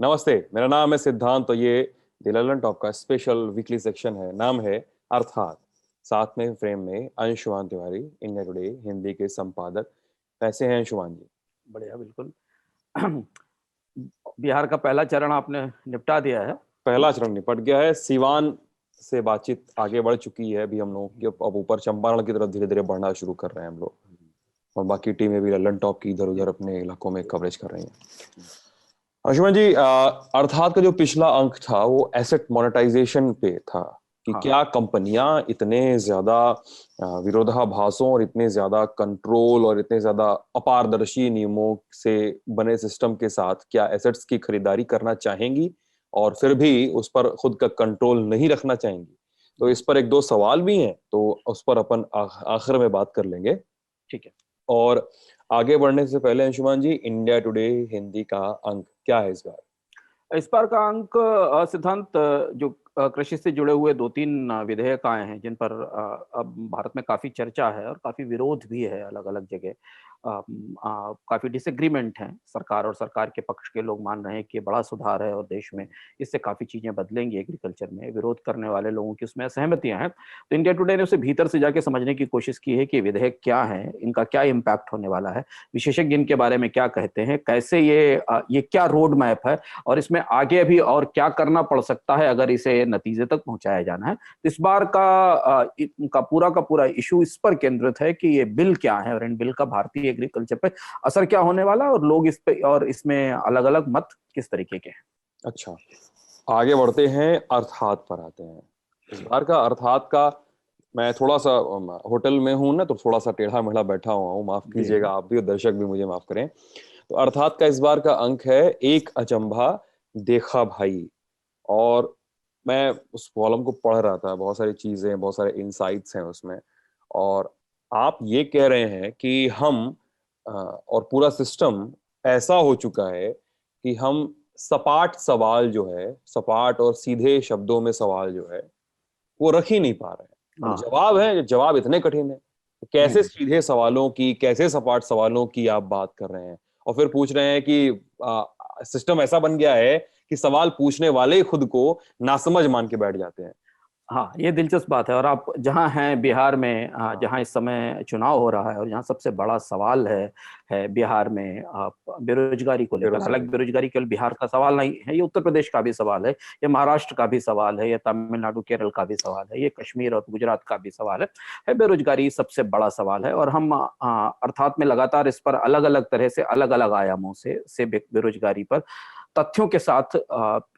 नमस्ते, मेरा नाम है सिद्धांत। तो ये द ललन टॉप का स्पेशल वीकली सेक्शन है, नाम है अर्थात। साथ में फ्रेम में अंशुमान तिवारी, इंडिया टुडे हिंदी के संपादक। कैसे हैं अंशुमान जी? बढ़िया, बिल्कुल। बिहार का पहला चरण आपने निपटा दिया है। पहला चरण निपट गया है, सीवान से बातचीत आगे बढ़ चुकी है। अभी हम लोग अब ऊपर चंपारण की तरफ धीरे धीरे बढ़ना शुरू कर रहे हैं हम लोग, और बाकी टीमें भी ललन टॉप की इधर उधर अपने इलाकों में कवरेज कर रही हैं। अंशुमान जी, अर्थात का जो पिछला अंक था वो एसेट मोनेटाइजेशन पे था कि हाँ। क्या कंपनियां इतने ज्यादा विरोधाभासों और इतने ज्यादा कंट्रोल और इतने ज्यादा अपारदर्शी नियमों से बने सिस्टम के साथ क्या एसेट्स की खरीदारी करना चाहेंगी और फिर भी उस पर खुद का कंट्रोल नहीं रखना चाहेंगी। तो इस पर एक दो सवाल भी हैं, तो उस पर अपन आखिर में बात कर लेंगे। ठीक है। और आगे बढ़ने से पहले अंशुमान जी, इंडिया टुडे हिंदी का अंक क्या है इस बार? इस बार का अंक सिद्धांत, जो कृषि से जुड़े हुए 2-3 विधेयक आए हैं जिन पर अब भारत में काफी चर्चा है और काफी विरोध भी है अलग अलग जगह। काफी डिसएग्रीमेंट है। सरकार और सरकार के पक्ष के लोग मान रहे हैं कि बड़ा सुधार है और देश में इससे काफी चीजें बदलेंगी एग्रीकल्चर में। विरोध करने वाले लोगों की उसमें असहमतियां हैं। तो इंडिया टुडे ने उसे भीतर से जाके समझने की कोशिश की है कि विधेयक क्या है, इनका क्या इम्पैक्ट होने वाला है, विशेषज्ञ इनके बारे में क्या कहते हैं, कैसे ये क्या रोड मैप है और इसमें आगे अभी और क्या करना पड़ सकता है अगर इसे नतीजे तक पहुंचाया जाना है। तो इस बार का पूरा इशू इस पर केंद्रित है कि ये बिल क्या है और इन बिल का भारतीय एग्रीकल्चर पे असर क्या होने वाला है और लोग इस पे और इसमें अलग अलग मत किस तरीके के हैं। अच्छा, आगे बढ़ते हैं, अर्थात पर आते हैं। इस बार का अर्थात का, मैं थोड़ा सा होटल में हूं ना, तो थोड़ा सा टेढ़ा मेढ़ा बैठा हुआ हूँ, माफ कीजिएगा आप भी और दर्शक भी मुझे माफ करें। तो अर्थात का इस बार का अंक है एक अचंभा देखा भाई। और मैं उस कॉलम को पढ़ रहा था, बहुत सारी चीजें, बहुत सारे इंसाइट्स हैं उसमें। और आप ये कह रहे हैं कि हम और पूरा सिस्टम ऐसा हो चुका है कि हम सपाट सवाल जो है, सपाट और सीधे शब्दों में सवाल जो है वो रख ही नहीं पा रहे हैं। और जवाब है, जवाब इतने कठिन है, तो कैसे सीधे सवालों की, कैसे सपाट सवालों की आप बात कर रहे हैं? और फिर पूछ रहे हैं कि सिस्टम ऐसा बन गया है कि सवाल पूछने वाले ही खुद को नासमझ मान के बैठ जाते हैं। हाँ, ये दिलचस्प बात है। और आप जहाँ हैं बिहार में, जहाँ इस समय चुनाव हो रहा है और जहाँ सबसे बड़ा सवाल है बिहार में बेरोजगारी को लेकर। हालांकि बेरोजगारी केवल बिहार का सवाल नहीं है, ये उत्तर प्रदेश का भी सवाल है, ये महाराष्ट्र का भी सवाल है, ये तमिलनाडु केरल का भी सवाल है, ये कश्मीर और गुजरात का भी सवाल है। बेरोजगारी सबसे बड़ा सवाल है और हम अर्थात में लगातार इस पर अलग अलग तरह से, अलग अलग आयामों से बेरोजगारी पर तथ्यों के साथ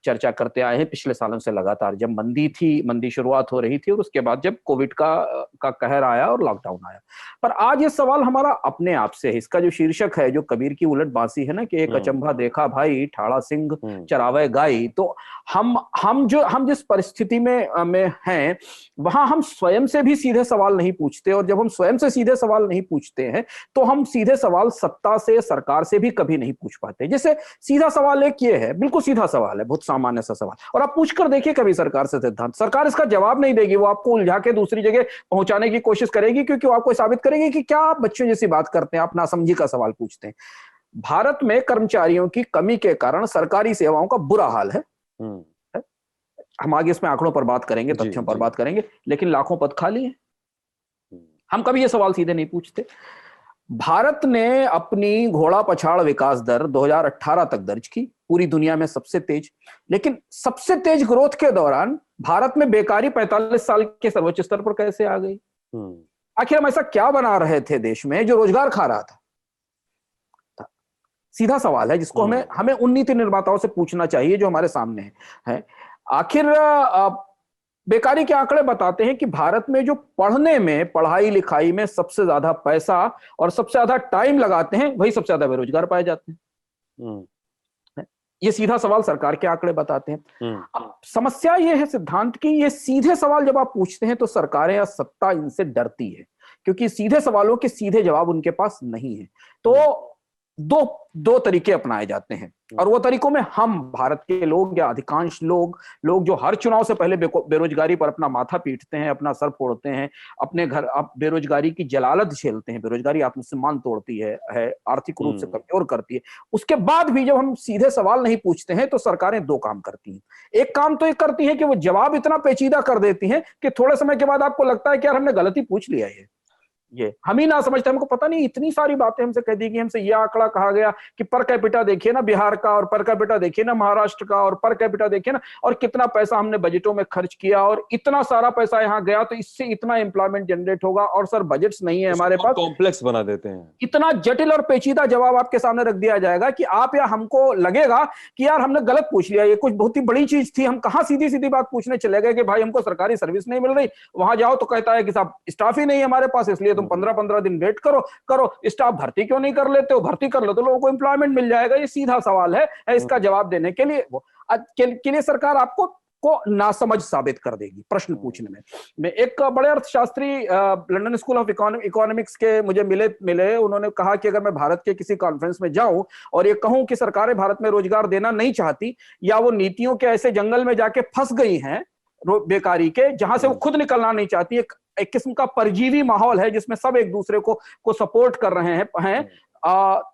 चर्चा करते आए हैं पिछले सालों से लगातार। जब मंदी शुरुआत हो रही थी और उसके बाद जब कोविड का कहर आया और लॉकडाउन आया। पर आज ये सवाल हमारा अपने आप से है। इसका जो शीर्षक है, जो कबीर की उलट बांसी है ना, कि एक अचंभा देखा भाई, ठाड़ा सिंह चरावे गाई। तो हम जिस परिस्थिति में हैं, वहां हम स्वयं से भी सीधे सवाल नहीं पूछते। और जब हम स्वयं से सीधे सवाल नहीं पूछते हैं तो हम सीधे सवाल सत्ता से, सरकार से भी कभी नहीं पूछ पाते। जैसे सीधा सवाल एक ये है, बिल्कुल सीधा सवाल है, बहुत सामान्य सा सवाल, और आप पूछकर देखिए कभी सरकार से सिद्धांत, सरकार इसका जवाब नहीं देगी। वो आपको उलझा के दूसरी जगह पहुंचाने की कोशिश करेगी, क्योंकि वो आपको साबित करेगी कि क्या आप बच्चों जैसी बात करते हैं, आप नासमझी का सवाल पूछते हैं। भारत में कर्मचारियों की कमी के कारण सरकारी सेवाओं का बुरा हाल है। हम आगे इसमें आंकड़ों पर बात करेंगे, तथ्यों पर बात करेंगे, लेकिन लाखों पद खाली हैं। हम कभी ये सवाल सीधे नहीं पूछते। भारत ने अपनी घोड़ा पछाड़ विकास दर 2018 तक दर्ज की, पूरी दुनिया में सबसे तेज। लेकिन सबसे तेज ग्रोथ के दौरान भारत में बेकारी 45 साल के सर्वोच्च स्तर पर कैसे आ गई? आखिर हम ऐसा क्या बना रहे थे देश में जो रोजगार खा रहा था? सीधा सवाल है जिसको हमें उन नीति निर्माताओं से पूछना चाहिए जो हमारे सामने है। आखिर बेकारी के आंकड़े बताते हैं कि भारत में जो पढ़ने में, पढ़ाई लिखाई में सबसे ज्यादा पैसा और सबसे ज्यादा टाइम लगाते हैं, वही सबसे ज्यादा बेरोजगार पाए जाते हैं। ये सीधा सवाल सरकार के आंकड़े बताते हैं। अब समस्या ये है सिद्धांत की, ये सीधे सवाल जब आप पूछते हैं तो सरकारें या सत्ता इनसे डरती है, क्योंकि सीधे सवालों के सीधे जवाब उनके पास नहीं है। तो दो तरीके अपनाए जाते हैं, और वो तरीकों में हम भारत के लोग या अधिकांश लोग जो हर चुनाव से पहले बेरोजगारी पर अपना माथा पीटते हैं, अपना सर फोड़ते हैं, अपने घर बेरोजगारी की जलालत झेलते हैं। बेरोजगारी आत्मसम्मान तोड़ती है, आर्थिक रूप से कमजोर करती है। उसके बाद भी जब हम सीधे सवाल नहीं पूछते हैं तो सरकारें दो काम करती हैं। एक काम तो ये करती है कि वो जवाब इतना पेचीदा कर देती हैं कि थोड़े समय के बाद आपको लगता है कि यार हमने गलती पूछ लिया है, ये हम ही ना समझते, हमको पता नहीं, इतनी सारी बातें हमसे कह दी कि हमसे ये आंकड़ा कहा गया कि पर कैपिटा देखिए ना बिहार का, और पर कैपिटा देखिए ना महाराष्ट्र का, और पर कैपिटा देखिए ना, और कितना पैसा हमने बजटों में खर्च किया, और इतना सारा पैसा यहाँ गया तो इससे इतना एम्प्लॉयमेंट जनरेट होगा, और सर बजट्स नहीं है हमारे पास। कॉम्प्लेक्स बना देते हैं। इतना जटिल और पेचीदा जवाब आपके सामने रख दिया जाएगा कि आप या हमको लगेगा कि यार हमने गलत पूछ लिया, ये कुछ बहुत ही बड़ी चीज थी, हम कहां सीधी सीधी बात पूछने चले गए कि भाई हमको सरकारी सर्विस नहीं मिल रही। वहां जाओ तो कहता है कि साहब स्टाफ ही नहीं है हमारे पास, इसलिए तुम 15-15 दिन वेट करो। स्टाफ भर्ती क्यों नहीं कर लेते हो? भर्ती कर लो तो लोगों को एम्प्लॉयमेंट मिल जाएगा। ये सीधा सवाल है, इसका जवाब देने के लिए सरकार आपको नासमझ साबित कर देगी प्रश्न पूछने में। मैं एक बड़े अर्थशास्त्री लंदन स्कूल ऑफ इकोनॉमिक्स के मुझे मिले, उन्होंने कहा कि अगर मैं भारत के किसी कॉन्फ्रेंस में जाऊं और ये कहूं कि सरकारें भारत में रोजगार देना नहीं चाहती, या वो नीतियों के ऐसे जंगल में जाके फंस गई हैं बेकारी के, जहां से वो खुद निकलना नहीं चाहती, एक किस्म का परजीवी माहौल है जिसमें सब एक दूसरे को सपोर्ट कर रहे हैं,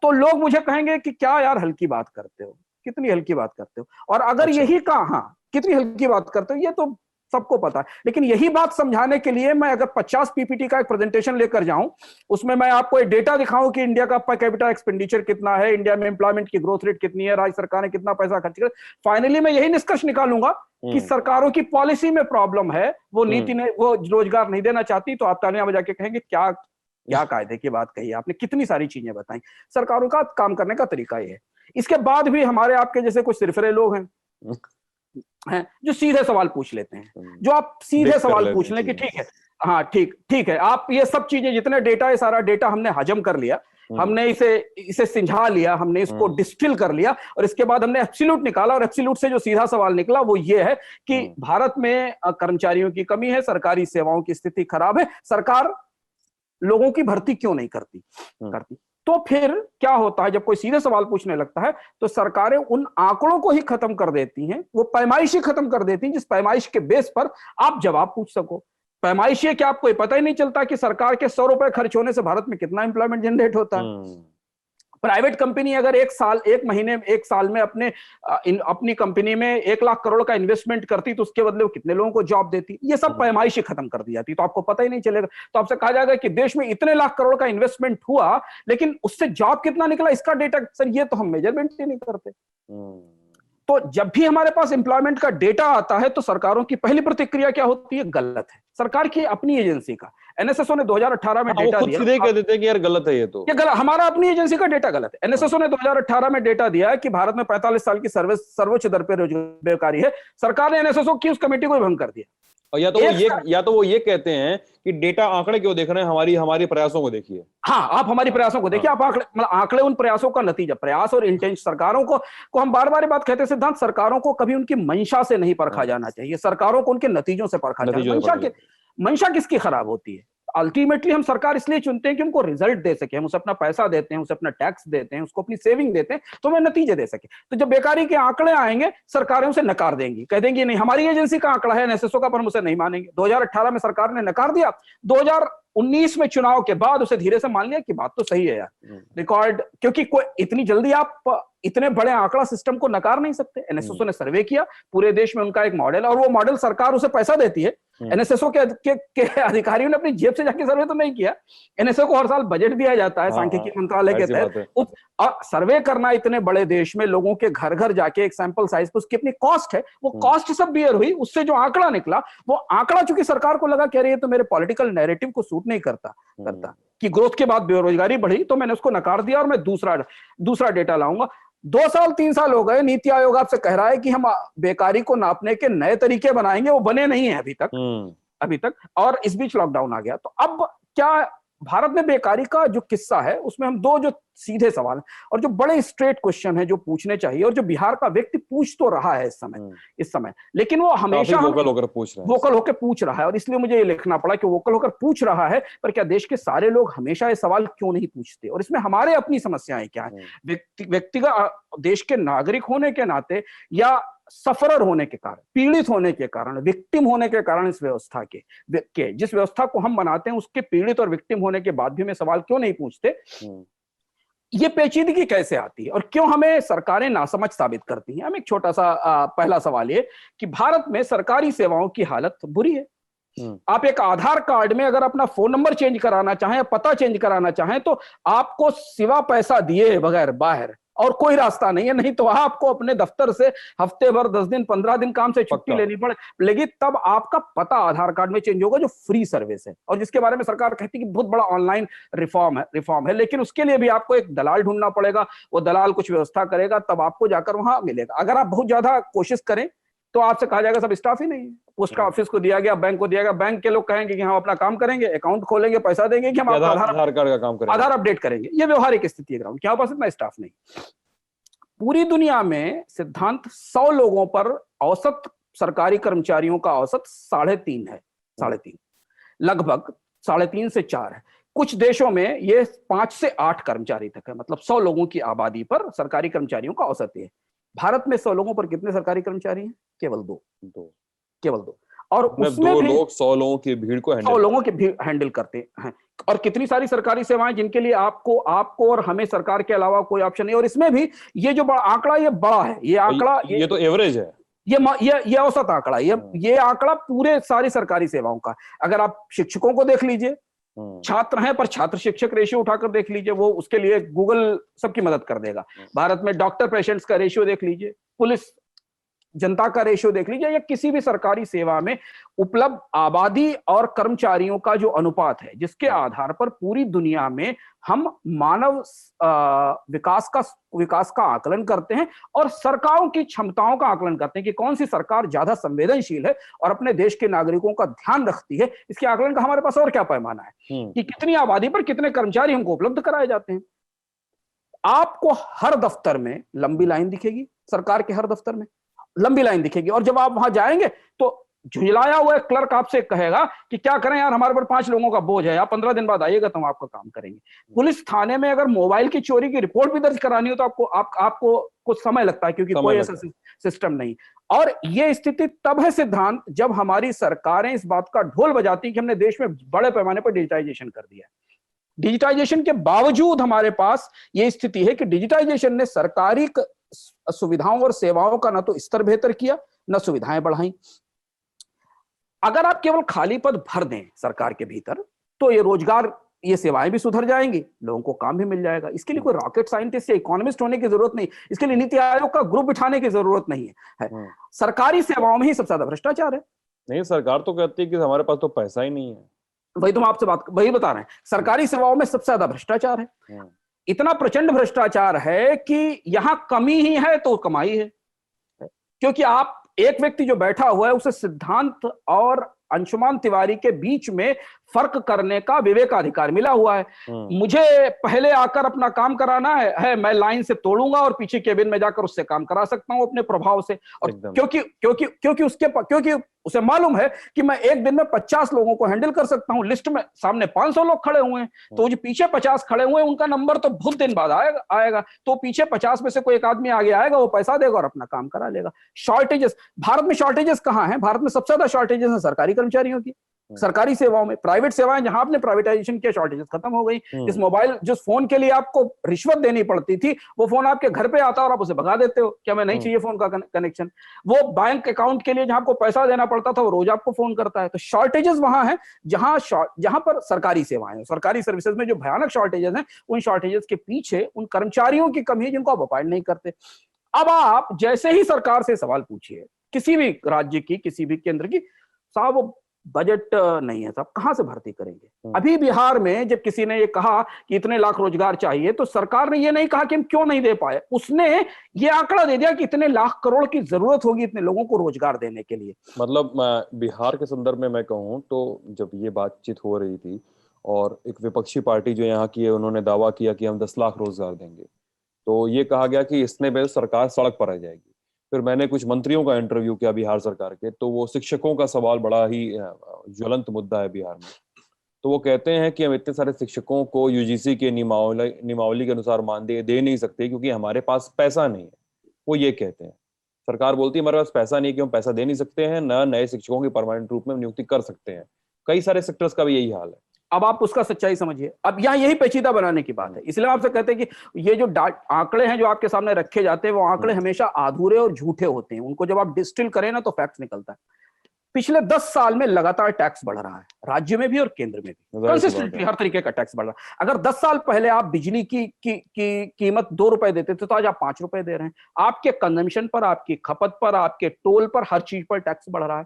तो लोग मुझे कहेंगे कि क्या यार हल्की बात करते हो, कितनी हल्की बात करते हो। और अगर यही कहा कितनी हल्की बात करते हो, ये तो सबको पता है, लेकिन यही बात समझाने के लिए मैं अगर 50 पीपीटी का एक प्रेजेंटेशन लेकर जाऊं, उसमें मैं आपको एक डेटा दिखाऊं कि इंडिया का पर कैपिटा एक्सपेंडिचर कितना है, इंडिया में एम्प्लॉयमेंट की ग्रोथ रेट कितनी है, राज्य सरकार ने कितना पैसा खर्च किया, फाइनली मैं यही निष्कर्ष निकालूंगा कि सरकारों की पॉलिसी में प्रॉब्लम है, वो नीति ने वो रोजगार नहीं देना चाहती, तो आप तालियां बजा के कहेंगे क्या कायदे की बात कही आपने, कितनी सारी चीजें बताई। सरकारों का काम करने का तरीका ये है। इसके बाद भी हमारे आपके जैसे कुछ सिरफिरे लोग हैं जो सीधे सवाल पूछ लेते हैं, जो आप सीधे सवाल पूछ लें कि ठीक है, हाँ ठीक है, आप ये सब चीजें जितने डेटा, ये सारा डेटा हमने हजम कर लिया, हमने इसे सिंझा लिया, हमने इसको डिस्टिल कर लिया, और इसके बाद हमने एब्सोल्यूट निकाला, और एब्सोल्यूट से जो सीधा सवाल निकला वो ये है कि भारत में कर्मचारियों की कमी है, सरकारी सेवाओं की स्थिति खराब है, सरकार लोगों की भर्ती क्यों नहीं करती। तो फिर क्या होता है, जब कोई सीधे सवाल पूछने लगता है तो सरकारें उन आंकड़ों को ही खत्म कर देती हैं, वो पैमाइश ही खत्म कर देती हैं जिस पैमाइश के बेस पर आप जवाब पूछ सको। पैमाइश ये कि आपको पता ही नहीं चलता कि सरकार के 100 रुपए खर्च होने से भारत में कितना एम्प्लॉयमेंट जनरेट होता है। प्राइवेट कंपनी अगर एक साल में अपनी कंपनी में 1 लाख करोड़ का इन्वेस्टमेंट करती तो उसके बदले वो कितने लोगों को जॉब देती, ये सब पैमाइश ही खत्म कर दी जाती, तो आपको पता ही नहीं चलेगा। तो आपसे कहा जाएगा कि देश में इतने लाख करोड़ का इन्वेस्टमेंट हुआ, लेकिन उससे जॉब कितना निकला इसका डेटा सर ये तो हम मेजरमेंट ही नहीं करते। तो जब भी हमारे पास एम्प्लॉयमेंट का डेटा आता है तो सरकारों की पहली प्रतिक्रिया क्या होती है? गलत है। सरकार की अपनी एजेंसी का एनएसएसओ ने 2018 में डेटा दिया, सीधे कह देते हैं कि यार गलत है, ये गलत, हमारा अपनी एजेंसी का डेटा गलत है। एनएसएसओ ने 2018 में डेटा दिया कि भारत में 45 साल की सर्वोच्च दर पर बेकारी है। सरकार ने एनएसएसओ की उस कमेटी को भंग कर दिया। और या तो वो ये कहते हैं कि डेटा आंकड़े क्यों देख रहे हैं, हमारी प्रयासों को देखिए। हाँ, आप हमारी प्रयासों को देखिए, आप आंकड़े उन प्रयासों का नतीजा, प्रयास और इंटेंशन। सरकारों को हम बार बार बात कहते हैं सिद्धांत, सरकारों को कभी उनकी मंशा से नहीं परखा जाना चाहिए, सरकारों को उनके नतीजों से परखा जाना। मंशा किसकी खराब होती है? अल्टीमेटली हम सरकार इसलिए चुनते हैं कि उनको रिजल्ट दे सके, हम उसे अपना पैसा देते हैं, उसे अपना टैक्स देते हैं, उसको अपनी सेविंग देते हैं, तो हमें नतीजे दे सके। तो जब बेकारी के आंकड़े आएंगे, सरकारें उसे नकार देंगी, कह देंगी नहीं हमारी एजेंसी का आंकड़ा है एनएसएसओ का, पर हम उसे नहीं मानेंगे। 2018 में सरकार ने नकार दिया, 2019 में चुनाव के बाद उसे धीरे से मान लिया कि बात तो सही है यार, रिकॉर्ड, क्योंकि कोई इतनी जल्दी आप इतने बड़े आंकड़ा सिस्टम को नकार नहीं सकते। एनएसएसओ ने सर्वे किया, पूरे देश में उनका एक मॉडल, और वो मॉडल सरकार उसे पैसा देती है। एनएसएसओ के अधिकारियों ने अपनी जेब से जाके सर्वे तो नहीं किया, एनएसएसओ को हर साल बजट दिया जाता है सांख्यिकी मंत्रालय के तहत। सर्वे करना इतने बड़े देश में, लोगों के घर घर जाके एक सैंपल साइज पर उसकी अपनी कॉस्ट है, वो कॉस्ट सब बियर हुई, उससे जो आंकड़ा निकला, वो आंकड़ा चूंकि सरकार को लगा कह रही है तो मेरे पॉलिटिकल नैरेटिव को सूट नहीं करता कि ग्रोथ के बाद बेरोजगारी बढ़ी, तो मैंने उसको नकार दिया और मैं दूसरा डेटा लाऊंगा। 2 साल 3 साल हो गए, नीति आयोग आपसे कह रहा है कि हम बेकारी को नापने के नए तरीके बनाएंगे, वो बने नहीं है अभी तक, और इस बीच लॉकडाउन आ गया। तो अब क्या भारत में बेकारी का जो किस्सा है उसमें हम दो जो सीधे सवाल हैं और जो बड़े स्ट्रेट क्वेश्चन है जो पूछने चाहिए और जो बिहार का व्यक्ति पूछ तो रहा है इस समय, लेकिन वो हमेशा वोकल होकर पूछ रहा है, वोकल होकर पूछ रहा है। और इसलिए मुझे ये लिखना पड़ा कि वोकल होकर पूछ रहा है, पर क्या देश के सारे लोग हमेशा ये सवाल क्यों नहीं पूछते और इसमें हमारे अपनी समस्याएं क्या है, व्यक्तिगत देश के नागरिक होने के नाते या सफरर होने के कारण, पीड़ित होने के कारण, विक्टिम होने के कारण इस व्यवस्था के जिस व्यवस्था को हम बनाते हैं उसके पीड़ित और विक्टिम होने के बाद भी हमें सवाल क्यों नहीं पूछते। ये पेचीदगी कैसे आती है और क्यों हमें सरकारें नासमझ साबित करती हैं। हम एक छोटा सा पहला सवाल ये कि भारत में सरकारी सेवाओं की हालत बुरी है। आप एक आधार कार्ड में अगर अपना फोन नंबर चेंज कराना चाहें, पता चेंज कराना चाहें, तो आपको सिवा पैसा दिए बगैर बाहर और कोई रास्ता नहीं है। नहीं तो आपको अपने दफ्तर से हफ्ते भर, 10 दिन, 15 दिन काम से छुट्टी लेनी पड़ेगी, तब आपका पता आधार कार्ड में चेंज होगा, जो फ्री सर्विस है और जिसके बारे में सरकार कहती है कि बहुत बड़ा ऑनलाइन रिफॉर्म है। लेकिन उसके लिए भी आपको एक दलाल ढूंढना पड़ेगा, वो दलाल कुछ व्यवस्था करेगा, तब आपको जाकर वहां मिलेगा। अगर आप बहुत ज्यादा कोशिश करें तो आपसे कहा जाएगा सब स्टाफ ही नहीं है, पोस्ट का ऑफिस को दिया गया, बैंक को दिया गया, बैंक के लोग कहेंगे कि हम अपना काम करेंगे, अकाउंट खोलेंगे, पैसा देंगे कि हम आपका आधार कार्ड का काम करेंगे, आधार अपडेट करेंगे। ये व्यवहारिक स्थिति है ग्राउंड, क्या पास इतना स्टाफ नहीं। पूरी दुनिया में सिद्धांत 100 लोगों पर औसत सरकारी कर्मचारियों का औसत 3.5 है, 3.5 लगभग 3.5 से 4 है। कुछ देशों में ये 5 से 8 कर्मचारी तक है, मतलब 100 लोगों की आबादी पर सरकारी कर्मचारियों का औसत है। भारत में 100 लोगों पर कितने सरकारी कर्मचारी हैं? केवल 2, केवल 2। और उसमें 2 लोग 100 लोगों की भीड़ को हैंडल करते हैं। और कितनी सारी सरकारी सेवाएं जिनके लिए आपको और हमें सरकार के अलावा कोई ऑप्शन नहीं। और इसमें भी ये जो बड़ा आंकड़ा, ये बड़ा है, ये आंकड़ा, ये तो एवरेज है, ये औसत आंकड़ा, ये आंकड़ा पूरे सारी सरकारी सेवाओं का। अगर आप शिक्षकों को देख लीजिए, छात्र हैं पर छात्र शिक्षक रेशियो उठाकर देख लीजिए, वो उसके लिए गूगल सबकी मदद कर देगा। भारत में डॉक्टर पेशेंट्स का रेशियो देख लीजिए, पुलिस जनता का रेशियो देख लीजिए, या किसी भी सरकारी सेवा में उपलब्ध आबादी और कर्मचारियों का जो अनुपात है, जिसके आधार पर पूरी दुनिया में हम मानव विकास का आकलन करते हैं और सरकारों की क्षमताओं का आकलन करते हैं कि कौन सी सरकार ज्यादा संवेदनशील है और अपने देश के नागरिकों का ध्यान रखती है। इसके आकलन का हमारे पास और क्या पैमाना है कि कितनी आबादी पर कितने कर्मचारी हमको उपलब्ध कराए जाते हैं। आपको हर दफ्तर में लंबी लाइन दिखेगी, सरकार के हर दफ्तर में लंबी लाइन दिखेगी, और जब आप वहां जाएंगे तो झुंझलाया हुआ एक क्लर्क आपसे कहेगा कि क्या करें यार, हमारे पर 5 लोगों का बोझ है, आप 15 दिन बाद आइएगा तो हम आपका काम करेंगे। पुलिस थाने में अगर मोबाइल की चोरी की रिपोर्ट भी दर्ज करानी हो तो आपको कुछ समय लगता है, क्योंकि कोई ऐसा सिस्टम नहीं। और ये स्थिति तब है सिद्धांत जब हमारी सरकारें इस बात का ढोल बजाती हैं कि हमने देश में बड़े पैमाने पर डिजिटाइजेशन कर दिया है। डिजिटाइजेशन के बावजूद हमारे पास ये स्थिति है कि डिजिटाइजेशन ने सरकारी सुविधाओं और सेवाओं का ना तो स्तर बेहतर किया, ना सुविधाएं बढ़ाई। अगर आप केवल खाली पद भर दें सरकार के भीतर तो ये रोजगार, ये सेवाएं भी सुधर जाएंगी, लोगों को काम भी मिल जाएगा। इसके लिए कोई रॉकेट साइंटिस्ट या इकोनॉमिस्ट होने की जरूरत नहीं, इसके लिए नीति आयोग का ग्रुप बिठाने की जरूरत नहीं है। सरकारी सेवाओं में ही सबसे ज्यादा भ्रष्टाचार है। नहीं, सरकार तो कहती है कि हमारे पास तो पैसा ही नहीं है। वही तो हम आपसे वही बता रहे हैं, सरकारी सेवाओं में सबसे ज्यादा भ्रष्टाचार है। इतना प्रचंड भ्रष्टाचार है कि यहां कमी ही है तो कमाई है, क्योंकि आप एक व्यक्ति जो बैठा हुआ है उसे सिद्धांत और अंशुमान तिवारी के बीच में फर्क करने का विवेकाधिकार मिला हुआ है। मुझे पहले आकर अपना काम कराना है, मैं लाइन से तोड़ूंगा और पीछे केबिन में जाकर उससे काम करा सकता हूं अपने प्रभाव से। और क्योंकि उसे मालूम है कि मैं एक दिन में 50 लोगों को हैंडल कर सकता हूं। लिस्ट में सामने 500 लोग खड़े हुए हैं, तो जो पीछे 50 खड़े हुए हैं उनका नंबर तो बहुत दिन बाद आएगा। तो पीछे 50 में से कोई एक आदमी आगे आएगा, वो पैसा देगा और अपना काम करा लेगा। शॉर्टेजेस, भारत में शॉर्टेजेस कहां है? भारत में सबसे ज्यादा शॉर्टेजेस है सरकारी कर्मचारियों की, सरकारी सेवाओं में। प्राइवेट सेवाएं जहां आपने प्राइवेटाइजेशन किया, शॉर्टेजेस खत्म हो गई। जिस फोन के लिए आपको रिश्वत देनी पड़ती थी, वो फोन आपके घर पे आता और आप उसे भगा देते हो, क्या मैं नहीं चाहिए फोन का कनेक्शन। वो बैंक अकाउंट के लिए जहां आपको पैसा देना पड़ता था, वो रोज आपको फोन करता है। तो शॉर्टेजेस वहां है जहां पर सरकारी सेवाएं, सरकारी सर्विसेज में जो भयानक शॉर्टेजेस हैं, उन शॉर्टेजेस के पीछे उन कर्मचारियों की कमी है जिनको आप अपॉइंट नहीं करते। अब आप जैसे ही सरकार से सवाल पूछिए, किसी भी राज्य की, किसी भी केंद्र की, साहब वो बजट नहीं है, साहब कहां से भर्ती करेंगे। अभी बिहार में जब किसी ने ये कहा कि इतने लाख रोजगार चाहिए, तो सरकार ने ये नहीं कहा कि हम क्यों नहीं दे पाए, उसने ये आंकड़ा दे दिया कि इतने लाख करोड़ की जरूरत होगी इतने लोगों को रोजगार देने के लिए। मतलब बिहार के संदर्भ में मैं कहूँ तो जब ये बातचीत हो रही थी और एक विपक्षी पार्टी जो यहाँ की है उन्होंने दावा किया कि हम 10 लाख रोजगार देंगे। तो ये कहा गया कि इसने में सरकार सड़क पर आ जाएगी। फिर मैंने कुछ मंत्रियों का इंटरव्यू किया बिहार सरकार के, तो वो शिक्षकों का सवाल बड़ा ही ज्वलंत मुद्दा है बिहार में। तो वो कहते हैं कि हम इतने सारे शिक्षकों को यूजीसी के नियमावली के अनुसार मानदेय दे नहीं सकते क्योंकि हमारे पास पैसा नहीं है। वो ये कहते हैं, सरकार बोलती है हमारे पास पैसा नहीं कि हम पैसा दे नहीं सकते हैं, न नए शिक्षकों की परमानेंट रूप में नियुक्ति कर सकते हैं। कई सारे सेक्टर्स का भी यही हाल है। अब आप उसका सच्चाई समझिए। अब यहाँ यही पेचीदा बनाने की बात है, इसलिए आपसे कहते हैं कि ये जो आंकड़े हैं जो आपके सामने रखे जाते हैं वो आंकड़े हमेशा अधूरे और झूठे होते हैं। उनको जब आप डिस्टिल करें ना तो फैक्ट्स निकलता है। पिछले 10 साल में लगातार टैक्स बढ़ रहा है, राज्य में भी और केंद्र में भी कंसिस्टेंटली हर तरीके का टैक्स बढ़ रहा है। अगर 10 साल पहले आप बिजली की कीमत 2 रुपए देते थे तो आज आप 5 रुपए दे रहे हैं। आपके कंजम्पशन पर, आपकी खपत पर, आपके टोल पर, हर चीज पर टैक्स बढ़ रहा है।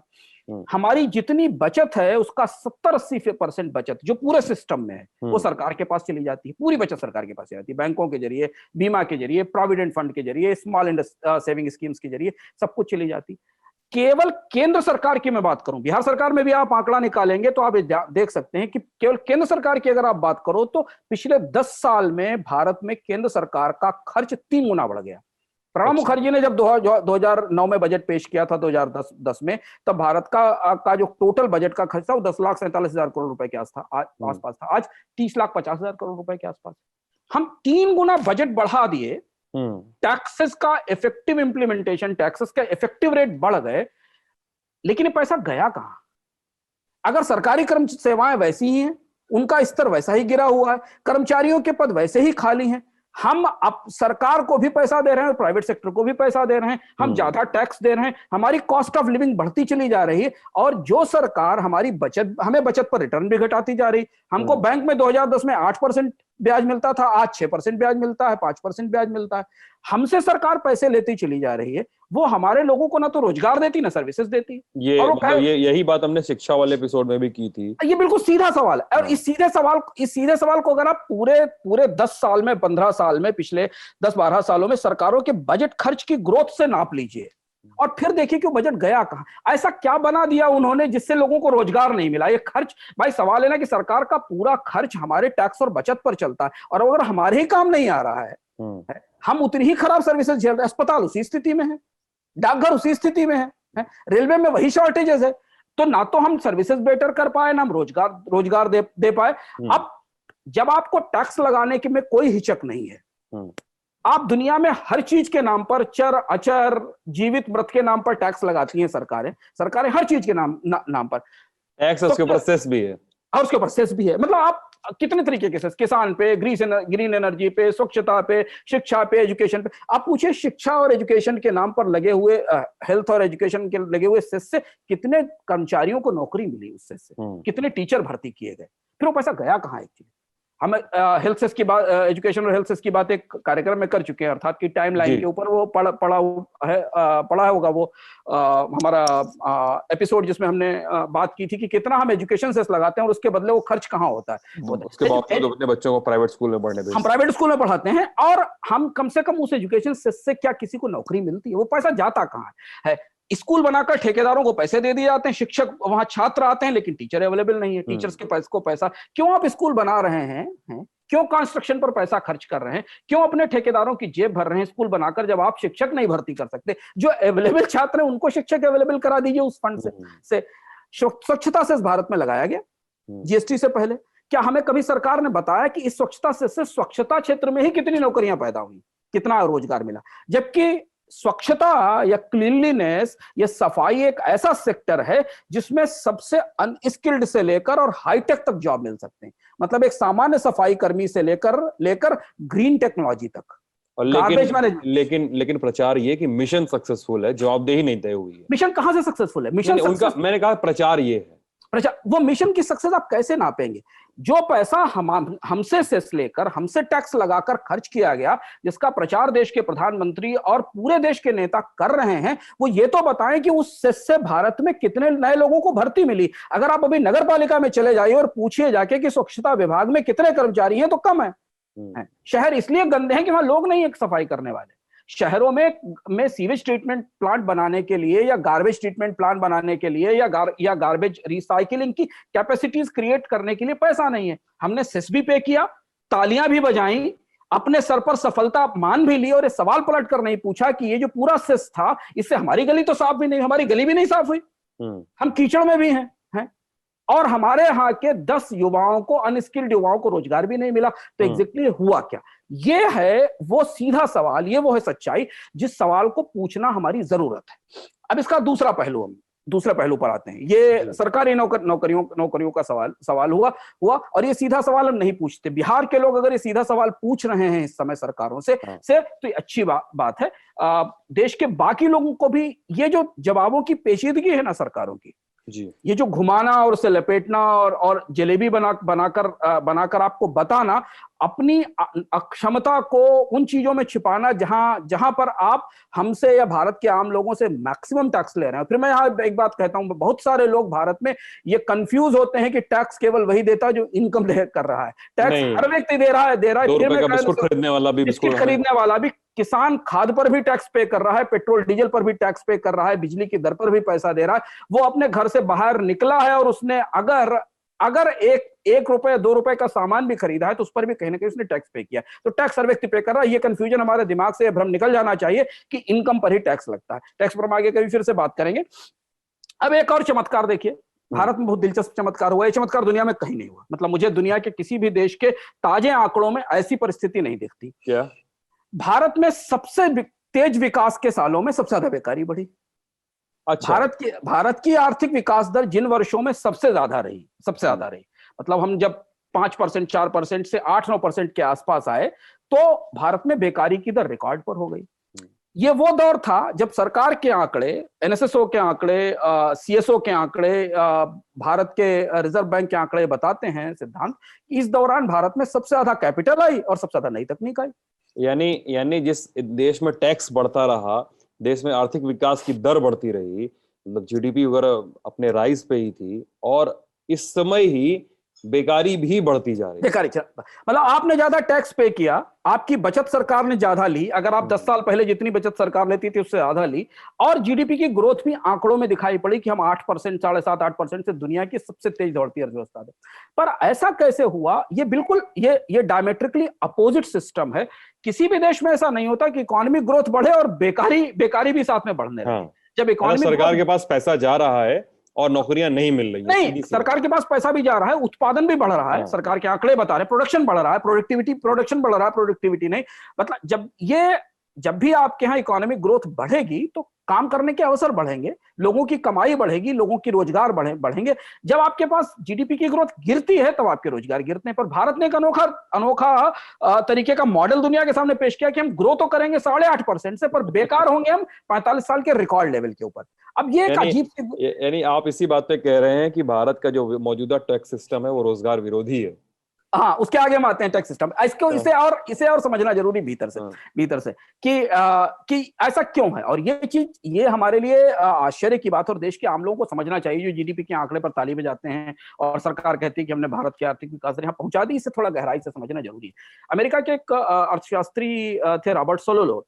हमारी जितनी बचत है उसका 70-80% बचत जो पूरे सिस्टम में है वो सरकार के पास चली जाती है। पूरी बचत सरकार के पास चली जाती है, बैंकों के जरिए, बीमा के जरिए, प्रोविडेंट फंड के जरिए, स्मॉल सेविंग स्कीम्स के जरिए, सब कुछ चली जाती। केवल केंद्र सरकार की मैं बात करूं, बिहार सरकार में भी आप आंकड़ा निकालेंगे तो आप देख सकते हैं कि केवल केंद्र सरकार की अगर आप बात करो तो पिछले 10 साल में भारत में केंद्र सरकार का खर्च 3 गुना बढ़ गया। प्रणब मुखर्जी ने जब 2009 में बजट पेश किया था 2010 में, तब भारत का जो टोटल बजट का खर्च था वो 10,47,000 करोड़ रुपए के आसपास था। आज 30,50,000 करोड़ रुपए के आसपास। हम 3 गुना बजट बढ़ा दिए, टैक्सेस का इफेक्टिव इंप्लीमेंटेशन, टैक्सेस का इफेक्टिव रेट बढ़ गए, लेकिन ये पैसा गया कहां? अगर सरकारी कर्मचारी सेवाएं वैसी ही हैं, उनका स्तर वैसा ही गिरा हुआ है, कर्मचारियों के पद वैसे ही खाली हैं, हम अब सरकार को भी पैसा दे रहे हैं और प्राइवेट सेक्टर को भी पैसा दे रहे हैं, हम ज्यादा टैक्स दे रहे हैं, हमारी कॉस्ट ऑफ लिविंग बढ़ती चली जा रही है, और जो सरकार हमें बचत पर रिटर्न भी घटाती जा रही। हमको बैंक में 2010 में 8% ब्याज मिलता था, आज 6% ब्याज मिलता है, 5% ब्याज मिलता है। हमसे सरकार पैसे लेती चली जा रही है, वो हमारे लोगों को ना तो रोजगार देती ना सर्विसेज देती। और मतलब यही बात हमने शिक्षा वाले एपिसोड में भी की थी। ये बिल्कुल सीधा सवाल है, और इस सीधे सवाल को अगर आप पूरे 10 साल में, 15 साल में, पिछले 10-12 सालों में सरकारों के बजट खर्च की ग्रोथ से नाप लीजिए और फिर देखिए कि वो बजट गया कहां। ऐसा क्या बना दिया उन्होंने जिससे लोगों को रोजगार नहीं मिला? ये खर्च, भाई सवाल है ना कि सरकार का पूरा खर्च हमारे टैक्स और बचत पर चलता है, और अगर हमारे ही काम नहीं आ रहा है, हम उतनी ही खराब सर्विसेज झेल रहे हैं। अस्पताल उसी स्थिति में है, डाकघर उसी स्थिति में है, रेलवे में वही शॉर्टेजेस है। तो ना तो हम सर्विसेज बेटर कर पाए, ना हम रोजगार दे पाए। अब जब आपको टैक्स लगाने के में कोई हिचक नहीं है, आप दुनिया में हर चीज के नाम पर, चर अचर, जीवित मृत के नाम पर टैक्स लगाती हैं सरकारें हर चीज के नाम पर टैक्स, उसके ऊपर सेस भी है, और उसके ऊपर सेस भी है। मतलब आप कितने तरीके के सेस, किसान पे, ग्रीन एनर्जी पे, स्वच्छता पे, शिक्षा पे, एजुकेशन पे। आप पूछिए शिक्षा और एजुकेशन के नाम पर लगे हुए, हेल्थ और एजुकेशन के लगे हुए सेस से कितने कर्मचारियों को नौकरी मिली, उस सेस से कितने टीचर भर्ती किए गए, फिर वो पैसा गया कहाँ? एक चीज हम हेल्थ सेस की बात, एजुकेशन और हेल्थ सेस की बात एक कार्यक्रम में कर चुके हैं, अर्थात की टाइमलाइन के ऊपर वो पढ़ा होगा वो हमारा एपिसोड जिसमें हमने बात की थी कि कितना हम एजुकेशन सेस लगाते हैं और उसके बदले वो खर्च कहाँ होता है। उसके बावजूद अपने बच्चों को प्राइवेट स्कूल में पढ़ने, हम प्राइवेट स्कूल में पढ़ाते हैं, और हम कम से कम उस एजुकेशन सेस से क्या किसी को नौकरी मिलती है? वो पैसा जाता कहाँ है? स्कूल बनाकर ठेकेदारों को पैसे दे दिए जाते हैं, शिक्षक, वहां छात्र आते हैं लेकिन टीचर अवेलेबल नहीं है। टीचर्स के पैसा क्यों आप स्कूल बना रहे हैं? क्यों कंस्ट्रक्शन पर पैसा खर्च कर रहे हैं? क्यों अपने ठेकेदारों की जेब भर रहे हैं स्कूल बनाकर, जब आप शिक्षक नहीं भर्ती कर सकते? जो अवेलेबल छात्र हैं उनको शिक्षक अवेलेबल करा दीजिए उस फंड से। स्वच्छता से भारत में लगाया गया जीएसटी से पहले। क्या हमें कभी सरकार ने बताया कि इस स्वच्छता से स्वच्छता क्षेत्र में ही कितनी नौकरियां पैदा हुई, कितना रोजगार मिला? जबकि स्वच्छता या क्लीनलीनेस या सफाई एक ऐसा सेक्टर है जिसमें सबसे अनस्किल्ड से लेकर और हाईटेक तक जॉब मिल सकते हैं। मतलब एक सामान्य सफाई कर्मी से लेकर ग्रीन टेक्नोलॉजी तक। और लेकिन प्रचार ये कि मिशन सक्सेसफुल है, जवाबदेही नहीं तय हुई है। मिशन कहां से सक्सेसफुल है? मिशन उनका, मैंने कहा प्रचार ये है। वो मिशन की सक्सेस आप कैसे नापेंगे? जो पैसा हमसे सेस लेकर, हमसे टैक्स लगाकर खर्च किया गया, जिसका प्रचार देश के प्रधानमंत्री और पूरे देश के नेता कर रहे हैं, वो ये तो बताएं कि उस सेस से भारत में कितने नए लोगों को भर्ती मिली। अगर आप अभी नगर पालिका में चले जाइए और पूछिए जाके कि स्वच्छता विभाग में कितने कर्मचारी हैं, तो कम है। शहर इसलिए गंदे हैं कि वहां लोग नहीं है सफाई करने वाले। शहरों में सीवेज ट्रीटमेंट प्लांट बनाने के लिए या गार्बेज ट्रीटमेंट प्लांट बनाने के लिए या गार्बेज रिसाइकलिंग की कैपेसिटीज क्रिएट करने के लिए पैसा नहीं है। हमने सेस भी पे किया, तालियां भी बजाई, अपने सर पर सफलता मान भी ली और ये सवाल पलट कर नहीं पूछा कि ये जो पूरा सेस था इससे हमारी गली तो साफ भी नहीं, हमारी गली भी नहीं साफ हुई, हम कीचड़ में भी हैं और हमारे यहाँ के 10 युवाओं को, अनस्किल्ड युवाओं को रोजगार भी नहीं मिला। तो एग्जैक्टली हुआ क्या? ये है वो सीधा सवाल, ये वो है सच्चाई जिस सवाल को पूछना हमारी जरूरत है। अब इसका दूसरे पहलू पर आते हैं। ये सरकारी नौकरियों का सवाल हुआ और ये सीधा सवाल हम नहीं पूछते। बिहार के लोग अगर ये सीधा सवाल पूछ रहे हैं इस समय सरकारों से तो ये अच्छी बात है। देश के बाकी लोगों को भी ये जो जवाबों की पेचीदगी है ना सरकारों की, ये जो घुमाना और उसे लपेटना और जलेबी बनाकर आपको बताना, अपनी अक्षमता को उन चीजों में छिपाना जहां पर आप हमसे या भारत के आम लोगों से मैक्सिमम टैक्स ले रहे हैं। फिर मैं यहाँ एक बात कहता हूं, बहुत सारे लोग भारत में ये कंफ्यूज होते हैं कि टैक्स केवल वही देता है जो इनकम कर रहा है। टैक्स हर व्यक्ति दे रहा है। बिस्कुट खरीदने वाला भी, किसान खाद पर भी टैक्स पे कर रहा है, पेट्रोल डीजल पर भी टैक्स पे कर रहा है, बिजली की दर पर भी पैसा दे रहा है। वो अपने घर से बाहर निकला है और उसने अगर एक रुपए 2 रुपए का सामान भी खरीदा है तो उस पर भी कहीं ना कहीं उसने टैक्स पे किया। तो टैक्स हर व्यक्ति पे कर रहा है। ये कंफ्यूजन हमारे दिमाग से, भ्रम निकल जाना चाहिए कि इनकम पर ही टैक्स लगता है। टैक्स पर हम आगे कभी फिर से बात करेंगे। अब एक और चमत्कार देखिए, भारत में बहुत दिलचस्प चमत्कार हुआ। ये चमत्कार दुनिया में कहीं नहीं हुआ। मतलब मुझे दुनिया के किसी भी देश के ताजे आंकड़ों में ऐसी परिस्थिति नहीं दिखती। क्या? भारत में सबसे तेज विकास के सालों में सबसे ज्यादा बेकारी बढ़ी। अच्छा। भारत की आर्थिक विकास दर जिन वर्षों में सबसे ज्यादा रही, मतलब हम जब 5%, 4% से 8-9% के आसपास आए तो भारत में बेकारी की दर रिकॉर्ड पर हो गई। ये वो दौर था जब सरकार के आंकड़े, एनएसएसओ के आंकड़े, सीएसओ के आंकड़े, भारत के रिजर्व बैंक के आंकड़े बताते हैं सिद्धांत, इस दौरान भारत में सबसे ज्यादा कैपिटल आई और सबसे ज्यादा नई तकनीक आई। यानी जिस देश में टैक्स बढ़ता रहा, देश में आर्थिक विकास की दर बढ़ती रही, मतलब जीडीपी वगैरह अपने राइज पे ही थी, और इस समय ही बेकारी भी बढ़ती जा रही है। मतलब आपने ज्यादा टैक्स पे किया, आपकी बचत सरकार ने ज्यादा ली। अगर आप 10 साल पहले जितनी बचत सरकार लेती थी उससे ज्यादा ली, और जीडीपी की ग्रोथ भी आंकड़ों में दिखाई पड़ी कि हम 8%, 7.5-8% से दुनिया की सबसे तेज दौड़ती अर्थव्यवस्था है। पर ऐसा कैसे हुआ? ये बिल्कुल ये डायमेट्रिकली अपोजिट सिस्टम है। किसी भी देश में ऐसा नहीं होता कि इकोनॉमिक ग्रोथ बढ़े और बेकारी भी साथ में बढ़ने लगे। जब इकोनॉमी, सरकार के पास पैसा जा रहा है और नौकरियां नहीं मिल रही नहीं, सरकार के पास पैसा भी जा रहा है, उत्पादन भी बढ़ रहा है। सरकार के आंकड़े बता रहे हैं प्रोडक्शन बढ़ रहा है, प्रोडक्शन बढ़ रहा है, प्रोडक्टिविटी नहीं। मतलब जब भी आपके यहाँ इकोनॉमिक ग्रोथ बढ़ेगी तो काम करने के अवसर बढ़ेंगे, लोगों की कमाई बढ़ेगी, लोगों की रोजगार बढ़ेंगे। जब आपके पास जीडीपी की ग्रोथ गिरती है तब आपके रोजगार गिरते हैं। पर भारत ने एक अनोखा तरीके का मॉडल दुनिया के सामने पेश किया कि हम ग्रो तो करेंगे 8.5% से, पर बेकार होंगे हम 45 साल के रिकॉर्ड लेवल के ऊपर। अब ये एक अजीब, यानी आप इसी बात पे कह रहे हैं कि भारत का जो मौजूदा टैक्स सिस्टम है वो रोजगार विरोधी है। हाँ, उसके आगे हम आते हैं टैक्स सिस्टम। इसे और समझना जरूरी भीतर से कि ऐसा क्यों है। और ये हमारे लिए आश्चर्य की बात, और देश के आम लोगों को समझना चाहिए जो जीडीपी के आंकड़े पर ताली बजाते हैं और सरकार कहती है कि हमने भारत के आर्थिक विकास यहाँ पहुंचा दी। इसे थोड़ा गहराई से समझना जरूरी है। अमेरिका के एक अर्थशास्त्री थे रॉबर्ट सोलोलो,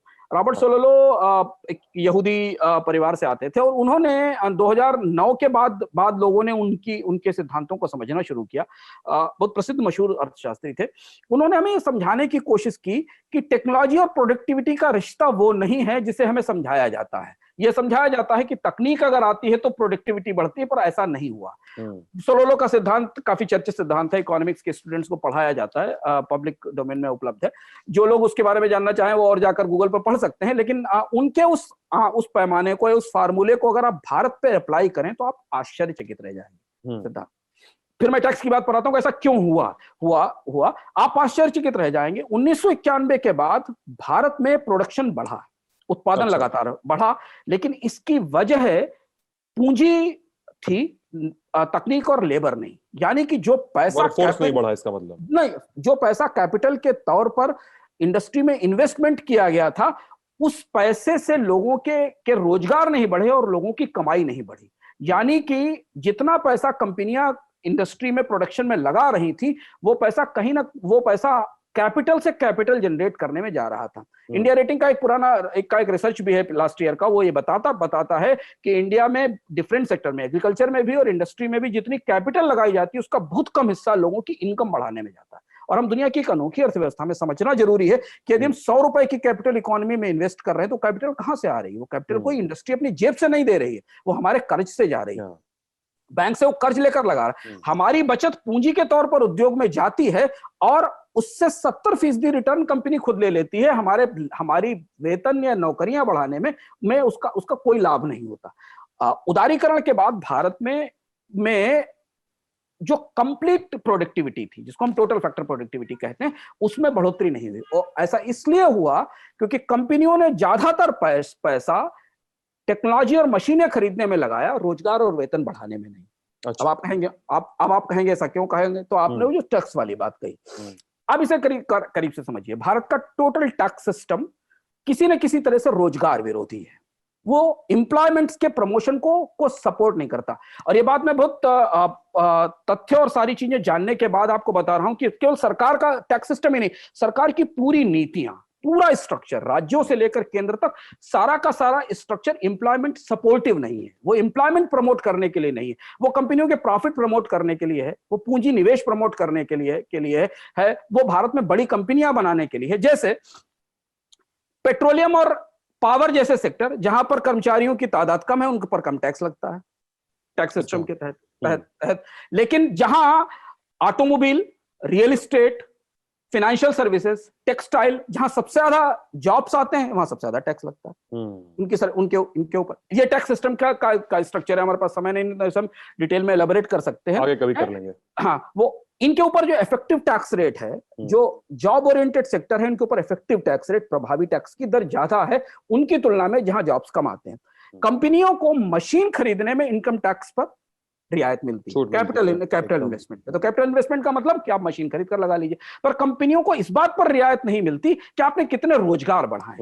एक यहूदी परिवार से आते थे और उन्होंने 2009 के बाद लोगों ने उनके सिद्धांतों को समझना शुरू किया। बहुत प्रसिद्ध मशहूर अर्थशास्त्री थे। उन्होंने हमें ये समझाने की कोशिश की कि टेक्नोलॉजी और प्रोडक्टिविटी का रिश्ता वो नहीं है जिसे हमें समझाया जाता है। यह समझाया जाता है कि तकनीक अगर आती है तो प्रोडक्टिविटी बढ़ती है, पर ऐसा नहीं हुआ। सोलोलो का सिद्धांत काफी चर्चित सिद्धांत है, इकोनॉमिक्स के स्टूडेंट्स को पढ़ाया जाता है, पब्लिक डोमेन में उपलब्ध है। जो लोग उसके बारे में जानना चाहें वो और जाकर गूगल पर पढ़ सकते हैं। लेकिन उनके उस पैमाने को, उस फार्मूले को अगर आप भारत पे अप्लाई करें तो आप आश्चर्यचकित रह जाएंगे सिद्धांत। फिर मैं टैक्स की बात पर आता हूं, ऐसा क्यों हुआ आप आश्चर्यचकित रह जाएंगे। 1991 के बाद भारत में प्रोडक्शन बढ़ा, उत्पादन लगातार बढ़ा, लेकिन इसकी वजह पूंजी थी, तकनीक और लेबर नहीं। यानी कि जो पैसा नहीं बढ़ा, इसका मतलब नहीं, जो पैसा कैपिटल के तौर पर इंडस्ट्री में इन्वेस्टमेंट किया गया था, उस पैसे से लोगों के रोजगार नहीं बढ़े और लोगों की कमाई नहीं बढ़ी। यानी कि जितना पैसा कंपनियां इंडस्ट्री में, प्रोडक्शन में लगा रही थी, वो पैसा कैपिटल से कैपिटल जनरेट करने में जा रहा था। इंडिया रेटिंग का एक रिसर्च भी है लास्ट ईयर का, वो ये बताता है कि इंडिया में डिफरेंट सेक्टर में, एग्रीकल्चर में भी और इंडस्ट्री में भी जितनी कैपिटल लगाई जाती है उसका बहुत कम हिस्सा लोगों की इनकम बढ़ाने में जाता है। और हम दुनिया की एक अनोखी अर्थव्यवस्था में समझना जरूरी है कि यदि हम 100 रुपए की कैपिटल इकोनॉमी में इन्वेस्ट कर रहे हैं तो कैपिटल कहां से आ रही है? वो कैपिटल कोई इंडस्ट्री अपनी जेब से नहीं दे रही है, वो हमारे कर्ज से जा रही है, बैंक से वो कर्ज लेकर लगा रहा है। हमारी बचत पूंजी के तौर पर उद्योग में जाती है और उससे 70% रिटर्न कंपनी खुद ले लेती है। हमारी वेतन या नौकरियां बढ़ाने में उसका कोई लाभ नहीं होता। उदारीकरण के बाद भारत में जो कंप्लीट प्रोडक्टिविटी थी, जिसको हम टोटल फैक्टर प्रोडक्टिविटी कहते हैं, उसमें बढ़ोतरी नहीं हुई। और ऐसा इसलिए हुआ क्योंकि कंपनियों ने ज्यादातर पैसा टेक्नोलॉजी और मशीनें खरीदने में लगाया, रोजगार और वेतन बढ़ाने में नहीं। अच्छा। अब आप कहेंगे ऐसा क्यों कहेंगे? तो आपने वो जो टैक्स वाली बात कही, अब इसे करीब से समझिए। भारत का टोटल टैक्स सिस्टम किसी न किसी तरह से रोजगार विरोधी है, वो एम्प्लॉयमेंट के प्रमोशन को सपोर्ट नहीं करता। और ये बात मैं बहुत तथ्य और सारी चीजें जानने के बाद आपको बता रहा हूं कि केवल सरकार का टैक्स सिस्टम ही नहीं, सरकार की पूरी नीतियां, पूरा स्ट्रक्चर राज्यों से लेकर केंद्र तक, सारा का सारा स्ट्रक्चर एम्प्लॉयमेंट सपोर्टिव नहीं है। वो एम्प्लॉयमेंट प्रमोट करने के लिए नहीं है, वो कंपनियों के प्रॉफिट प्रमोट करने के लिए है, वो पूंजी निवेश प्रमोट करने के लिए है, वो भारत में बड़ी कंपनियां बनाने के लिए है। जैसे पेट्रोलियम और पावर जैसे सेक्टर, जहां पर कर्मचारियों की तादाद कम है, उन पर कम टैक्स लगता है टैक्स सिस्टम के तहत। लेकिन जहां automobile, real estate, financial services, textile, जहां सबसे ज्यादा जॉब्स आते हैं, वहां सबसे ज्यादा टैक्स लगता है उनके ऊपर। ये टैक्स सिस्टम का स्ट्रक्चर है। हमारे पास समय नहीं, हम डिटेल में एलाबोरेट कर सकते हैं, आगे कभी कर लेंगे। हाँ, वो इनके ऊपर जो इफेक्टिव टैक्स रेट है, जो जॉब ओरिएंटेड सेक्टर है, इनके ऊपर इफेक्टिव टैक्स रेट, प्रभावी टैक्स की दर ज्यादा है उनकी तुलना में जहां जॉब्स कम आते हैं। कंपनियों को मशीन खरीदने में इनकम टैक्स पर रियायत मिलती है, कैपिटल इन्वेस्टमेंट पे। तो कैपिटल इन्वेस्टमेंट का मतलब कि आप मशीन खरीद कर लगा लीजिए, पर कंपनियों को इस बात पर रियायत नहीं मिलती कि आपने कितने रोजगार बढ़ाए,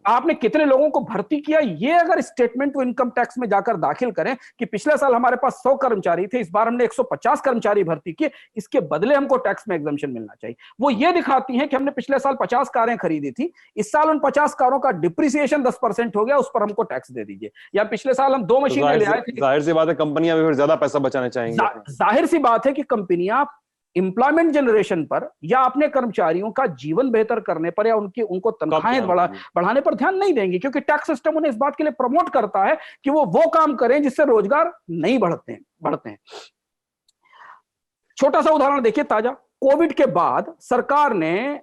आपने कितने लोगों को भर्ती किया। ये अगर स्टेटमेंट वो इनकम टैक्स में जाकर दाखिल करें कि पिछले साल हमारे पास 100 कर्मचारी थे, इस बार हमने 150 कर्मचारी भर्ती किए, इसके बदले हमको टैक्स में एग्जम्पशन मिलना चाहिए। वो ये दिखाती है कि हमने पिछले साल 50 कारें खरीदी थी, इस साल उन 50 कारों का डिप्रिसिएशन 10% हो गया, उस पर हमको टैक्स दे दीजिए। या पिछले साल हम 2 मशीनें ले आए थे, जाहिर सी बात है कंपनियां भी फिर ज्यादा पैसा बचाना चाहेंगी। जाहिर सी बात है कि कंपनियां एम्प्लॉयमेंट जनरेशन पर या अपने कर्मचारियों का जीवन बेहतर करने पर या उनको तनख्वाहें बढ़ाने पर ध्यान नहीं देंगे, क्योंकि टैक्स सिस्टम उन्हें इस बात के लिए प्रमोट करता है कि वो काम करें जिससे रोजगार नहीं बढ़ते हैं। छोटा सा उदाहरण देखिए ताजा, कोविड के बाद सरकार ने,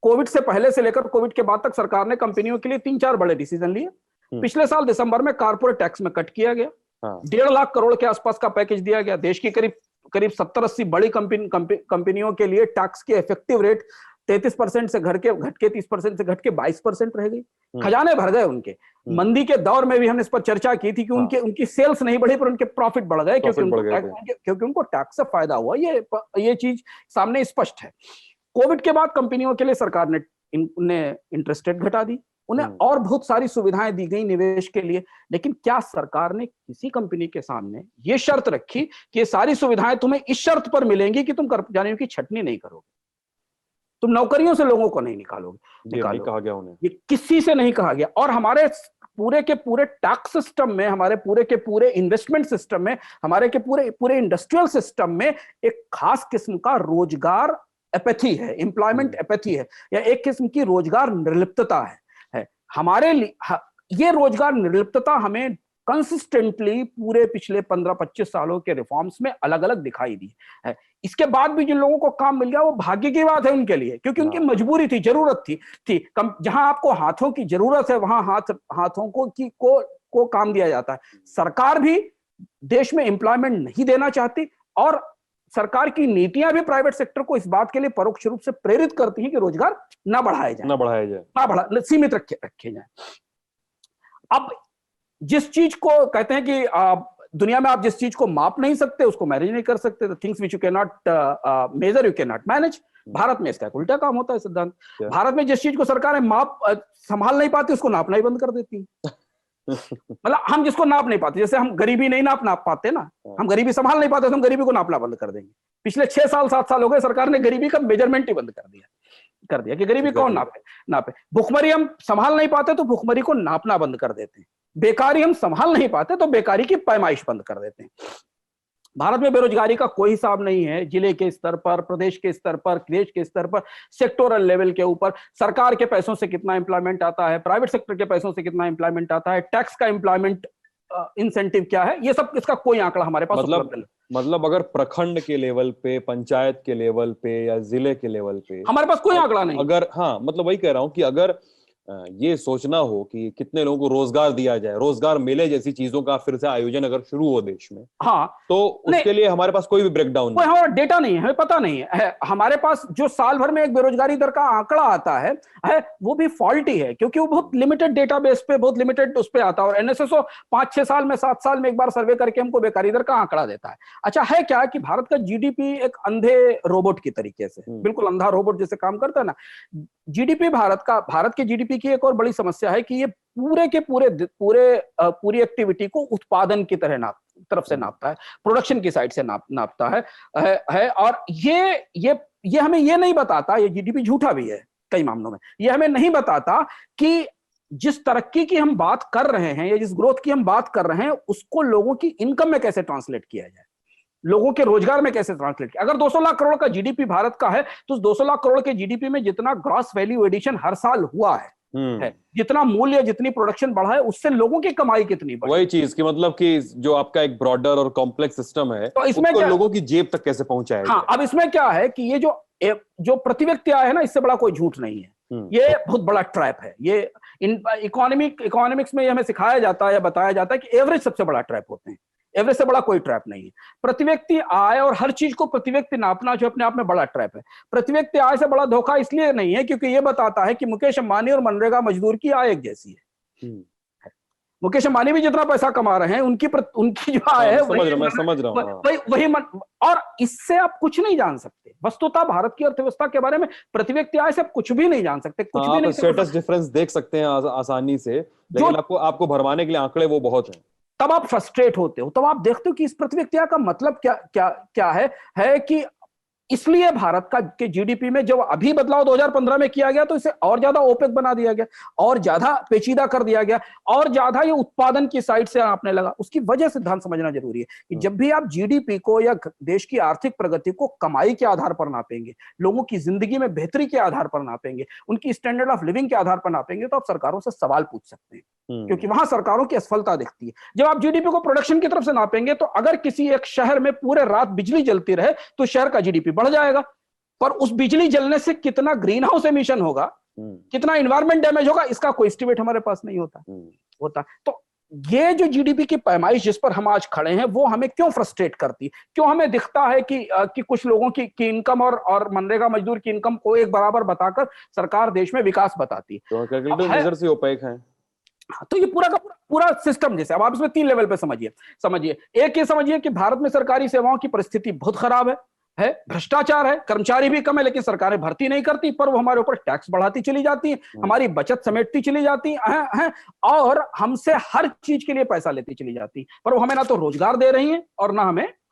कोविड से पहले से लेकर कोविड के बाद तक सरकार ने कंपनियों के लिए 3-4 बड़े डिसीजन लिए। पिछले साल दिसंबर में कारपोरेट टैक्स में कट किया गया, 1.5 लाख करोड़ के आसपास का पैकेज दिया गया। देश की करीब 70-80 बड़ी कंपनियों के लिए टैक्स की इफेक्टिव रेट 33% से घट के 30% से घट के 22% रह गई। खजाने भर गए उनके। मंदी के दौर में भी हमने इस पर चर्चा की थी कि उनकी सेल्स नहीं बढ़ी पर उनके प्रॉफिट बढ़ गए, क्योंकि उनको टैक्स से फायदा हुआ। ये चीज सामने स्पष्ट है। कोविड के बाद कंपनियों के लिए सरकार ने इंटरेस्ट रेट घटा दी, उन्हें और बहुत सारी सुविधाएं दी गई निवेश के लिए। लेकिन क्या सरकार ने किसी कंपनी के सामने ये शर्त रखी कि ये सारी सुविधाएं तुम्हें इस शर्त पर मिलेंगी कि तुम कर्मचारियों की छटनी नहीं करोगे, तुम नौकरियों से लोगों को नहीं निकालोगे? कहा गया उन्हें, ये किसी से नहीं कहा गया। और हमारे पूरे के पूरे टैक्स सिस्टम में, हमारे पूरे के पूरे इन्वेस्टमेंट सिस्टम में, हमारे के पूरे इंडस्ट्रियल सिस्टम में एक खास किस्म का रोजगार एपैथी है, एम्प्लॉयमेंट एपैथी है, या एक किस्म की रोजगार निर्लिप्तता है। हमारे लिए ये रोजगार निर्लिप्तता हमें कंसिस्टेंटली पूरे पिछले 15-25 सालों के रिफॉर्म्स में अलग अलग दिखाई दी है। इसके बाद भी जिन लोगों को काम मिल गया वो भाग्य की बात है उनके लिए, क्योंकि उनकी मजबूरी थी, जरूरत थी। जहां आपको हाथों की जरूरत है वहां हाथों को काम दिया जाता है। सरकार भी देश में एम्प्लॉयमेंट नहीं देना चाहती, और सरकार की नीतियां भी प्राइवेट सेक्टर को इस बात के लिए परोक्ष रूप से प्रेरित करती हैं कि रोजगार ना बढ़ाया जाए, सीमित रखे जाए। अब जिस चीज को कहते हैं कि दुनिया में आप जिस चीज को माप नहीं सकते उसको मैनेज नहीं कर सकते, तो things which you can not measure you can not manage. Bharat में इसका उल्टा काम होता है सिद्धांत। भारत में जिस चीज को सरकारें संभाल नहीं पाती उसको नापना ही बंद कर देती है। मतलब हम जिसको नाप नहीं पाते, जैसे हम गरीबी नहीं नाप पाते ना, हम गरीबी संभाल नहीं पाते तो हम गरीबी को नापना बंद कर देंगे। पिछले 6 साल 7 साल हो गए सरकार ने गरीबी का मेजरमेंट ही बंद कर दिया कि गरीबी कौन नापे। भुखमरी हम संभाल नहीं पाते तो भुखमरी को नापना बंद कर देते हैं। बेकारी हम संभाल नहीं पाते तो बेकारी की पैमाइश बंद कर देते हैं। भारत में बेरोजगारी का कोई हिसाब नहीं है, जिले के स्तर पर, प्रदेश के स्तर पर, देश के स्तर पर, सेक्टोरल लेवल के ऊपर सरकार के पैसों से कितना एम्प्लॉयमेंट आता है, प्राइवेट सेक्टर के पैसों से कितना एम्प्लॉयमेंट आता है, टैक्स का एम्प्लॉयमेंट इंसेंटिव क्या है, ये सब इसका कोई आंकड़ा हमारे पास उपलब्ध नहीं। मतलब अगर प्रखंड के लेवल पे, पंचायत के लेवल पे या जिले के लेवल पे हमारे पास कोई आंकड़ा नहीं। अगर हाँ, मतलब वही कह रहा हूं कि अगर ये सोचना हो कि कितने लोगों को रोजगार दिया जाए, रोजगार मेले जैसी चीजों का फिर से आयोजन अगर शुरू हो देश में, हाँ, तो उसके लिए हमारे पास कोई भी ब्रेकडाउन नहीं, हमारा डेटा नहीं है, हमें पता नहीं है। हमारे पास जो साल भर में एक बेरोजगारी दर का आंकड़ा आता है वो भी फॉल्टी है, क्योंकि वो बहुत लिमिटेड डेटाबेस पे, बहुत लिमिटेड उस पे आता है। और एनएसएसओ 5-6 साल में, 7 साल में एक बार सर्वे करके हमको बेकारी दर का आंकड़ा देता है। अच्छा है क्या कि भारत का जीडीपी एक अंधे रोबोट की तरीके से, बिल्कुल अंधा रोबोट जैसे काम करता है ना। जीडीपी भारत के जीडीपी की एक और बड़ी समस्या है कि ये पूरे के पूरी एक्टिविटी को उत्पादन की तरफ से नापता है, प्रोडक्शन की साइड से नापता है। और ये हमें ये नहीं बताता, ये जीडीपी झूठा भी है कई मामलों में, ये हमें नहीं बताता कि जिस तरक्की की हम बात कर रहे हैं या जिस ग्रोथ की हम बात कर रहे हैं उसको लोगों की इनकम में कैसे ट्रांसलेट किया जाए, लोगों के रोजगार में कैसे ट्रांसलेट किया। अगर 200 लाख करोड़ का जीडीपी भारत का है तो उस 200 लाख करोड़ के जीडीपी में जितना ग्रॉस वैल्यू एडिशन हर साल हुआ है, जितना मूल्य, जितनी प्रोडक्शन बढ़ा है, उससे लोगों की कमाई कितनी बढ़ी। वही चीज कि मतलब कि जो आपका एक ब्रॉडर और कॉम्प्लेक्स सिस्टम है, तो इसमें लोगों की जेब तक कैसे पहुंचाया। हाँ, अब इसमें क्या है कि ये जो प्रति व्यक्ति आय है ना, इससे बड़ा कोई झूठ नहीं है। ये बहुत बड़ा ट्रैप है। ये इकोनॉमिक्स में हमें सिखाया जाता है या बताया जाता है कि एवरेज सबसे बड़ा ट्रैप होते हैं, एवरेज से बड़ा कोई ट्रैप नहीं है। प्रति व्यक्ति आय और हर चीज को प्रति व्यक्ति नापना जो अपने आप में बड़ा ट्रैप है। प्रति व्यक्ति आय से बड़ा धोखा इसलिए नहीं है क्योंकि ये बताता है कि मुकेश अंबानी और मनरेगा मजदूर की आय एक जैसी है। मुकेश अंबानी भी जितना पैसा कमा रहे हैं, उनकी जो आय है मैं समझ रहा हूं। और इससे आप कुछ नहीं जान सकते। वस्तुतः भारत की अर्थव्यवस्था के बारे में प्रति व्यक्ति आय से आप कुछ भी नहीं जान सकते, कुछ भी नहीं। स्टेटस डिफरेंस देख सकते हैं आसानी से, लेकिन आपको भरमाने के लिए आंकड़े वो बहुत हैं। तब आप फ्रस्ट्रेट होते हो, तब आप देखते हो कि इस प्रति व्यक्ति आय का मतलब क्या है कि इसलिए भारत का के जीडीपी में जब अभी बदलाव 2015 में किया गया तो इसे और ज्यादा ओपेक बना दिया गया, और ज्यादा पेचीदा कर दिया गया, और ज्यादा ये उत्पादन की साइड से आपने लगा। उसकी वजह सिद्धांत समझना जरूरी है कि जब भी आप जीडीपी को या देश की आर्थिक प्रगति को कमाई के आधार पर नापेंगे, लोगों की जिंदगी में बेहतरी के आधार पर नापेंगे, उनकी स्टैंडर्ड ऑफ लिविंग के आधार पर नापेंगे, तो आप सरकारों से सवाल पूछ सकते हैं, क्योंकि वहां सरकारों की असफलता दिखती है। जब आप जीडीपी को प्रोडक्शन की तरफ से नापेंगे तो अगर किसी एक शहर में पूरे रात बिजली जलती रहे तो शहर का जीडीपी बढ़ जाएगा, पर उस बिजली जलने से कितना ग्रीन हाउस एमिशन होगा, कितना एनवायरमेंट डैमेज होगा, इसका कोई एस्टिमेट हमारे पास नहीं होता। तो ये जो जीडीपी की पैमाइश जिस पर हम आज खड़े हैं वो हमें क्यों फ्रस्ट्रेट करती, क्यों हमें दिखता है कि कुछ लोगों की इनकम और मनरेगा मजदूर की इनकम को एक बराबर बताकर सरकार देश में विकास बताती है। तो ये पूरा का पूरा सिस्टम जैसे, अब आप इसमें 3 लेवल पे समझिए। एक ये समझिए कि भारत में सरकारी सेवाओं की परिस्थिति बहुत खराब है, भ्रष्टाचार है, कर्मचारी भी कम है, लेकिन सरकारें भर्ती नहीं करती, पर वो हमारे ऊपर टैक्स बढ़ाती चली जाती है, हमारी बचत समेटती चली जाती है, और हमसे हर चीज के लिए पैसा लेती चली जाती, पर वो हमें ना तो रोजगार दे रही है और ना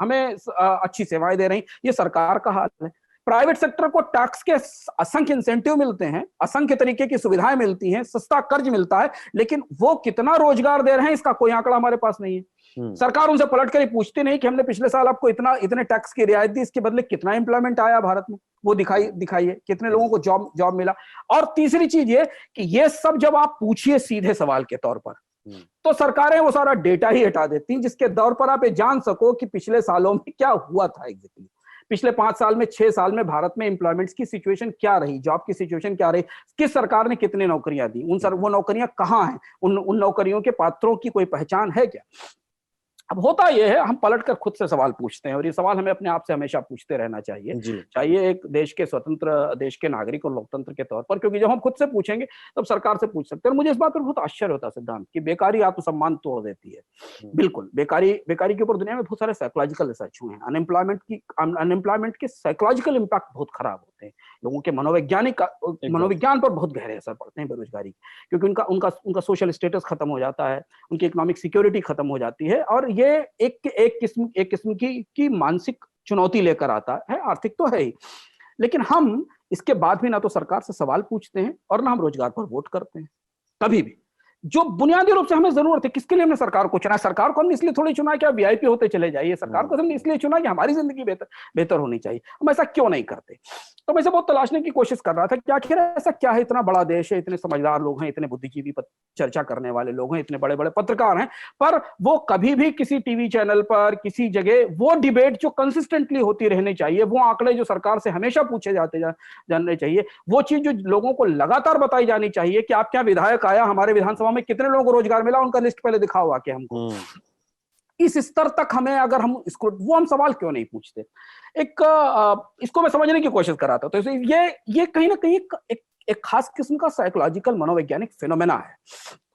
हमें अच्छी सेवाएं दे रही है। ये सरकार का हाल है। प्राइवेट सेक्टर को टैक्स के असंख्य इंसेंटिव मिलते हैं, असंख्य तरीके की सुविधाएं मिलती हैं, सस्ता कर्ज मिलता है, लेकिन वो कितना रोजगार दे रहे हैं इसका कोई आंकड़ा हमारे पास नहीं है। सरकार उनसे पलट कर पूछती नहीं कि हमने पिछले साल आपको इतने टैक्स की रियायत दी, इसके बदले कितना एम्प्लॉयमेंट आया भारत में, वो दिखाइए कितने लोगों को जॉब मिला। और तीसरी चीज ये कि ये सब जब आप पूछिए सीधे सवाल के तौर पर, तो सरकारें वो सारा डेटा ही हटा देती, जिसके दौर पर आप ये जान सको कि पिछले सालों में क्या हुआ था एग्जैक्टली। पिछले 5 साल में, 6 साल में भारत में एम्प्लॉयमेंट्स की सिचुएशन क्या रही, जॉब की सिचुएशन क्या रही, किस सरकार ने कितनी नौकरियां दी, वो नौकरियां कहां हैं, उन नौकरियों के पात्रों की कोई पहचान है क्या। अब होता यह है, हम पलटकर खुद से सवाल पूछते हैं, और ये सवाल हमें अपने आप से हमेशा पूछते रहना चाहिए एक देश के स्वतंत्र देश के नागरिक और लोकतंत्र के तौर पर, क्योंकि जब हम खुद से पूछेंगे तब सरकार से पूछ सकते हैं। और मुझे इस बात पर बहुत आश्चर्य होता है सिद्धांत कि बेकारी आत्मसम्मान तोड़ देती है। बिल्कुल, बेकारी के ऊपर दुनिया में बहुत सारे साइकोलॉजिकल रिसर्च हुए हैं। अनएम्प्लॉयमेंट के साइकोलॉजिकल इंपैक्ट बहुत खराब होते हैं। पड़ते हैं, लोगों के मनोविज्ञान पर बहुत गहरे असर पड़ते हैं बेरोजगारी, क्योंकि उनका उनका उनका सोशल स्टेटस खत्म हो जाता है, उनकी इकोनॉमिक सिक्योरिटी खत्म हो जाती है, और ये एक किस्म की मानसिक चुनौती लेकर आता है। आर्थिक तो है ही, लेकिन हम इसके बाद भी ना तो सरकार से सवाल पूछते हैं और ना हम रोजगार पर वोट करते हैं कभी भी। जो बुनियादी रूप से हमें जरूरत है, किसके लिए हमने सरकार को चुना? सरकार को हमने इसलिए थोड़ी चुना कि आप वीआईपी होते चले जाइए, सरकार को हमने इसलिए चुना कि हमारी जिंदगी बेहतर होनी चाहिए। हम ऐसा क्यों नहीं करते? तो मैं इसे बहुत तलाशने की कोशिश कर रहा था कि आखिर ऐसा क्या है, इतना बड़ा देश है, इतने समझदार लोग हैं, इतने बुद्धिजीवी चर्चा करने वाले लोग हैं, इतने बड़े बड़े पत्रकार हैं, पर वो कभी भी किसी टीवी चैनल पर किसी जगह वो डिबेट जो कंसिस्टेंटली होती रहनी चाहिए, वो आंकड़े जो सरकार से हमेशा पूछे जानने चाहिए, वो चीज जो लोगों को लगातार बताई जानी चाहिए कि आपके यहाँ विधायक आया, हमारे विधानसभा में कितने लोगों को रोजगार मिला, उनका लिस्ट पहले दिखाओ आके हमको। इस स्तर तक हमें, अगर हम इसको, वो हम सवाल क्यों नहीं पूछते? इसको मैं समझने की कोशिश कर रहा था। तो ये कहीं ना कहीं एक खास किस्म का साइकोलॉजिकल मनोवैज्ञानिक फिनोमेना है।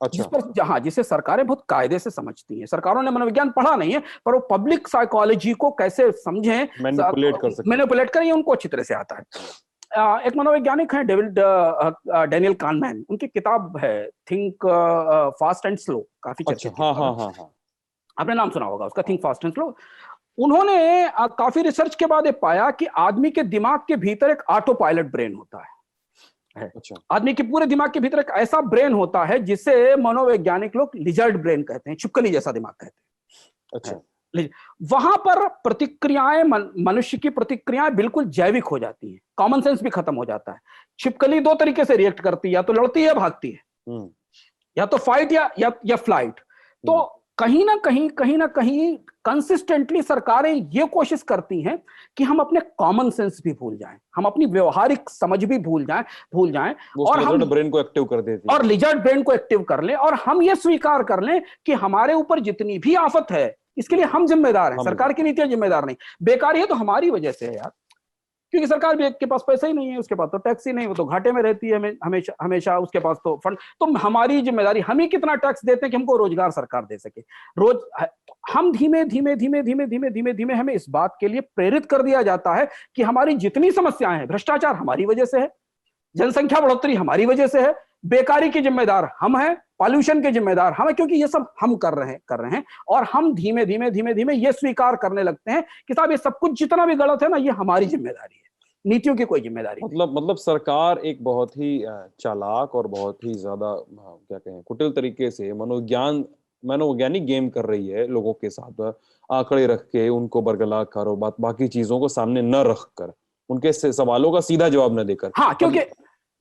अच्छा। जिसे सरकारें बहुत कायदे से समझती हैं। सरकारों ने मनोविज्ञान पढ़ा नहीं है, पर वो पब्लिक साइकोलॉजी को कैसे समझें, मैनिपुलेट करें, उनको अच्छी तरह से आता है। एक मनोवैज्ञानिक है डेनियल कानमैन, उनकी किताब है थिंक फास्ट एंड स्लो, काफी चर्चित। हाँ, आपने नाम सुना होगा उसका, थिंक फास्ट एंड स्लो। उन्होंने काफी रिसर्च के बाद ये पाया कि आदमी के दिमाग के भीतर एक ऑटो पायलट ब्रेन होता है। अच्छा। आदमी के पूरे दिमाग के भीतर एक ऐसा ब्रेन होता है जिसे मनोवैज्ञानिक लोग लिजर्ड ब्रेन कहते हैं, छिपकली जैसा दिमाग कहते हैं। अच्छा। वहां पर प्रतिक्रियाएं, मनुष्य की प्रतिक्रियाएं बिल्कुल जैविक हो जाती हैं, कॉमन सेंस भी खत्म हो जाता है। छिपकली दो तरीके से रिएक्ट करती है, या तो लड़ती है, भागती है, या तो फाइट या फ्लाइट। तो कहीं ना कहीं कंसिस्टेंटली सरकारें ये कोशिश करती हैं कि हम अपने कॉमन सेंस भी भूल जाएं, हम अपनी व्यवहारिक समझ भी भूल जाएं और हम ब्रेन को एक्टिव कर देती और लिजर्ड ब्रेन को एक्टिव कर लें, और हम ये स्वीकार कर लें कि हमारे ऊपर जितनी भी आफत है इसके लिए हम जिम्मेदार हैं, सरकार की नीतियां जिम्मेदार नहीं। बेकारी है तो हमारी वजह से है यार, क्योंकि सरकार भी के पास पैसा ही नहीं है, उसके पास तो टैक्स ही नहीं, वो तो घाटे में रहती है हमेशा उसके पास तो फंड। तो हमारी जिम्मेदारी, हम ही कितना टैक्स देते हैं कि हमको रोजगार सरकार दे सके। हम धीमे धीमे हमें इस बात के लिए प्रेरित कर दिया जाता है कि हमारी जितनी समस्याएं हैं, भ्रष्टाचार हमारी वजह से है, जनसंख्या बढ़ोतरी हमारी वजह से है, बेकारी की जिम्मेदार हम हैं, पॉल्यूशन के जिम्मेदार हम हैं, क्योंकि ये सब हम कर रहे हैं। और हम धीमे धीमे ये स्वीकार करने लगते हैं कि साहब ये सब कुछ जितना भी गलत है ना, ये हमारी जिम्मेदारी है, नीतियों की कोई जिम्मेदारी मतलब सरकार एक बहुत ही चालाक और बहुत ही ज्यादा क्या कहें कुटिल तरीके से मनोवैज्ञानिक गेम कर रही है लोगों के साथ, आंकड़े रख के, उनको बरगला कर और बाकी चीजों को सामने न रख कर, उनके सवालों का सीधा जवाब न देकर। हाँ,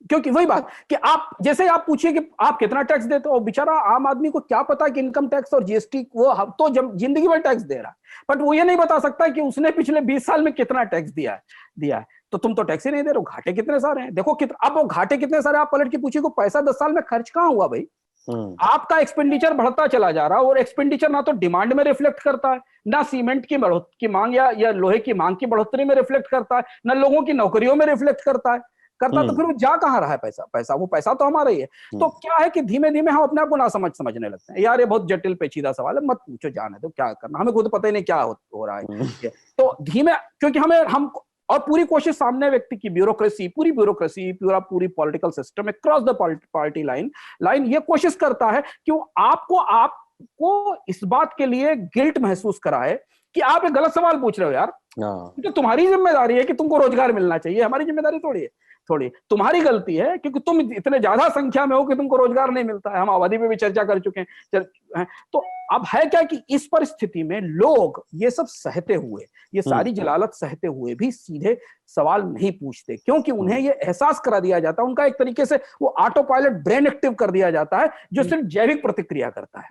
क्योंकि वही बात कि आप जैसे आप पूछिए कि आप कितना टैक्स देते हो, बेचारा आम आदमी को क्या पता कि इनकम टैक्स और जीएसटी वो तो जब जिंदगी भर टैक्स दे रहा है, बट वो ये नहीं बता सकता कि उसने पिछले 20 साल में कितना टैक्स दिया है। तो तुम तो टैक्स ही नहीं दे रहे हो, घाटे कितने सारे हैं, देखो अब वो घाटे कितने सारे, आप पलट के पूछिए को पैसा 10 साल में खर्च कहां हुआ भाई? आपका एक्सपेंडिचर बढ़ता चला जा रहा है, और एक्सपेंडिचर ना तो डिमांड में रिफ्लेक्ट करता है, ना सीमेंट की मांग या लोहे की मांग की बढ़ोतरी में रिफ्लेक्ट करता है, ना लोगों की नौकरियों में रिफ्लेक्ट करता तो फिर वो जा कहां रहा है पैसा तो हमारा ही है। तो क्या है कि धीमे धीमे हम अपने आप को ना समझने लगते हैं, यार ये बहुत जटिल पेचीदा सवाल है, मत पूछो, जाने दो, क्या करना, हमें खुद पता ही नहीं क्या हो रहा है। तो धीमे, क्योंकि हम और पूरी कोशिश सामने व्यक्ति की पूरी political system cross the party line ये कोशिश करता है कि वो आपको इस बात के लिए गिल्ट महसूस कराए कि आप एक गलत सवाल पूछ रहे हो यार, तो तुम्हारी जिम्मेदारी है कि तुमको रोजगार मिलना चाहिए, हमारी जिम्मेदारी थोड़ी तुम्हारी गलती है क्योंकि तुम इतने ज्यादा संख्या में हो कि तुमको रोजगार नहीं मिलता है। हम आबादी पे भी चर्चा कर चुके हैं। तो अब है क्या कि इस परिस्थिति में लोग ये सब सहते हुए, ये सारी जलालत सहते हुए भी सीधे सवाल नहीं पूछते, क्योंकि उन्हें ये एहसास करा दिया जाता है, उनका एक तरीके से वो ऑटो पायलट ब्रेन एक्टिव कर दिया जाता है, जो सिर्फ जैविक प्रतिक्रिया करता है,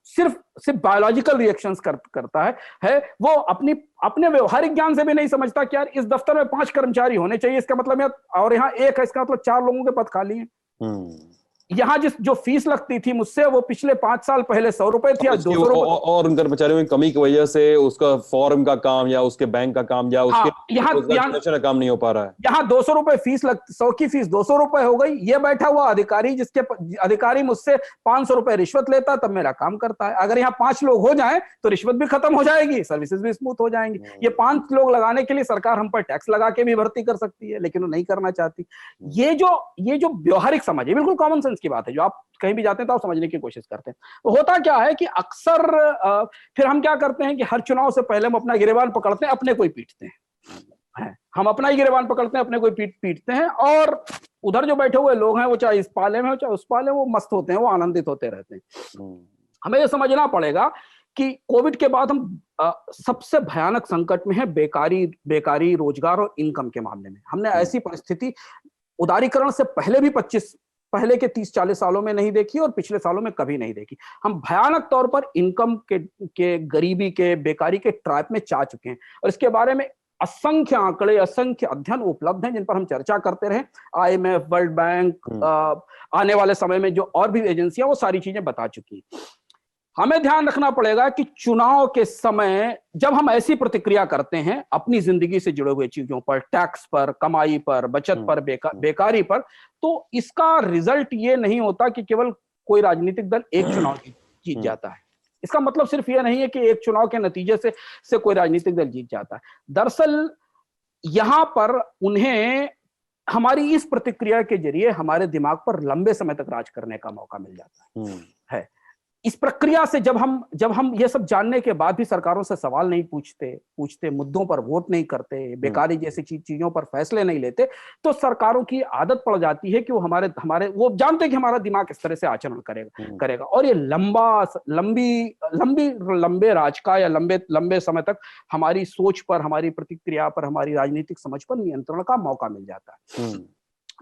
सिर्फ बायोलॉजिकल रिएक्शंस करता है। वो अपने व्यवहारिक ज्ञान से भी नहीं समझता कि यार इस दफ्तर में 5 कर्मचारी होने चाहिए, इसका मतलब और यहाँ 1 है, इसका मतलब 4 लोगों के पद खाली हैं। यहाँ जो फीस लगती थी मुझसे वो पिछले 5 साल पहले 100 रुपए थी, आज 200 रुपए। और उन कर्मचारियों की कमी की वजह से उसका फॉर्म का काम या उसके बैंक का काम या उसके का काम नहीं हो पा रहा है। यहाँ 200 रुपए फीस 100 की फीस 200 रुपए हो गई। ये बैठा हुआ अधिकारी अधिकारी मुझसे 500 रुपए रिश्वत लेता तब मेरा काम करता है। अगर यहाँ 5 लोग हो जाएं तो रिश्वत भी खत्म हो जाएगी, सर्विसेज भी स्मूथ हो जाएंगी। ये 5 लोग लगाने के लिए सरकार हम पर टैक्स लगा के भी भर्ती कर सकती है, लेकिन वो नहीं करना चाहती। ये जो व्यवहारिक समझ है, बिल्कुल कॉमन सेंस की बात है, जो आप कहीं भी जाते हैं तो आप समझने की कोशिश करते हैं। तो होता क्या है कि अक्सर फिर हम क्या करते हैं कि हर चुनाव से पहले हम अपना गिरेबान पकड़ते हैं, अपने को ही पीटते हैं। हम अपना ही गिरेबान पकड़ते हैं, अपने को ही पीटते हैं। और उधर जो बैठे हुए लोग हैं, वो चाहे इस पाले में हो चाहे उस पाले, वो मस्त होते हैं, वो आनंदित होते रहते हैं। हमें यह समझना पड़ेगा कि कोविड के बाद हम सबसे भयानक संकट में है बेकारी, रोजगार और इनकम के मामले में। हमने ऐसी परिस्थिति उदारीकरण से पहले भी पहले के 30-40 सालों में नहीं देखी और पिछले सालों में कभी नहीं देखी। हम भयानक तौर पर इनकम के गरीबी के, बेकारी के ट्रैप में जा चुके हैं। और इसके बारे में असंख्य आंकड़े, असंख्य अध्ययन उपलब्ध हैं जिन पर हम चर्चा करते रहे। IMF, वर्ल्ड बैंक, आने वाले समय में जो और भी एजेंसियां, वो सारी चीजें बता चुकी हैं। हमें ध्यान रखना पड़ेगा कि चुनाव के समय जब हम ऐसी प्रतिक्रिया करते हैं अपनी जिंदगी से जुड़े हुए चीजों पर, टैक्स पर, कमाई पर, बचत पर, बेकारी पर, तो इसका रिजल्ट ये नहीं होता कि केवल कोई राजनीतिक दल एक चुनाव जीत जाता है। इसका मतलब सिर्फ ये नहीं है कि एक चुनाव के नतीजे से कोई राजनीतिक दल जीत जाता है। दरअसल यहां पर उन्हें हमारी इस प्रतिक्रिया के जरिए हमारे दिमाग पर लंबे समय तक राज करने का मौका मिल जाता है। इस प्रक्रिया से जब हम ये सब जानने के बाद भी सरकारों से सवाल नहीं पूछते, मुद्दों पर वोट नहीं करते, बेकारी जैसी चीजों पर फैसले नहीं लेते, तो सरकारों की आदत पड़ जाती है कि वो हमारे वो जानते हैं कि हमारा दिमाग इस तरह से आचरण करेगा और ये लंबे राज का या लंबे समय तक हमारी सोच पर, हमारी प्रतिक्रिया पर, हमारी राजनीतिक समझ पर नियंत्रण का मौका मिल जाता है।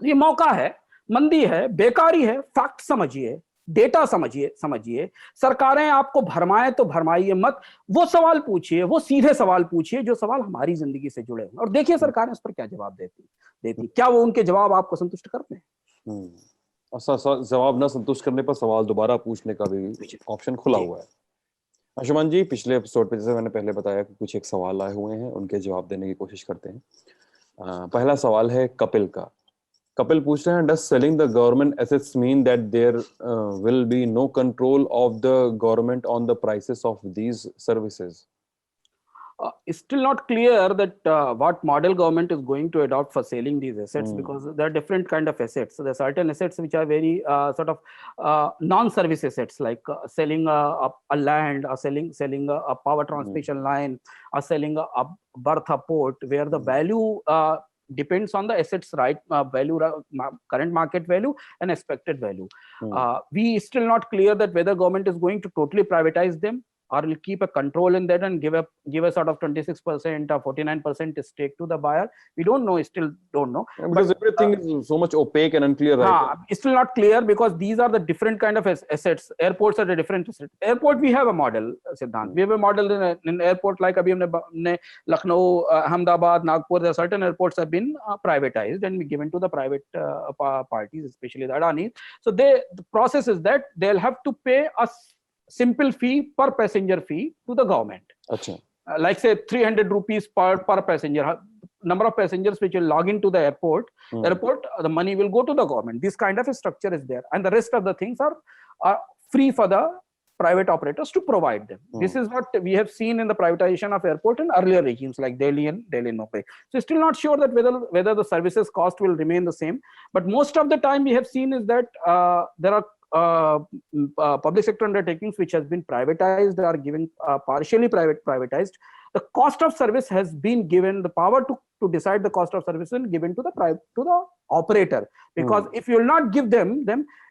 ये मौका है, मंदी है, बेकारी है, फैक्ट समझिए, डेटा समझिए। सरकारें आपको भरमाएं तो भरमाइए मत, वो सवाल पूछिए, वो सीधे सवाल पूछिए जो सवाल हमारी जिंदगी से जुड़े हैं, और देखिए सरकारें उस पर क्या जवाब देती। क्या वो उनके जवाब आपको संतुष्ट करते हैं? और जवाब न संतुष्ट करने पर सवाल दोबारा पूछने का भी ऑप्शन खुला हुआ है। अंशुमन जी, पिछले एपिसोड पे जैसे मैंने पहले बताया कि कुछ एक सवाल आए हुए हैं, उनके जवाब देने की कोशिश करते हैं। पहला सवाल है कपिल का। कपिल पूछ रहे हैं, does selling the government assets mean that there will be no control of the government on the prices of these services? It's still not clear that what model government is going to adopt for selling these assets, because there are different kind of assets. So there are certain assets which are very sort of non-service assets, like selling a land, or selling a power transmission line, or selling a berth, a port, where the value depends on the assets value, current market value and expected value. We still not clear that whether government is going to totally privatize them or will keep a control in that and give a sort of 26% or 49% stake to the buyer. We don't know, still don't know. Because everything is so much opaque and unclear right It's still not clear, because these are the different kind of assets. Airports are the different assets. Airport, we have a model, Siddhant. We have a model in airport, like abhi humne Lucknow, Ahmedabad, Nagpur, there are certain airports have been privatized and given to the private parties, especially the Adani. So the process is that they'll have to pay a simple fee, per passenger fee, to the government. Like say 300 rupees per passenger. Number of passengers which will log into the airport, the money will go to the government. This kind of a structure is there, and the rest of the things are free for the private operators to provide them. This is what we have seen in the privatization of airport in earlier regimes like Delhi and Mumbai. So still not sure that whether the services cost will remain the same, but most of the time we have seen is that there are public sector undertakings which has been privatized, are given partially privatized. The cost of service has been given, the power to decide the cost of service is given to the operator, because if you will not give them,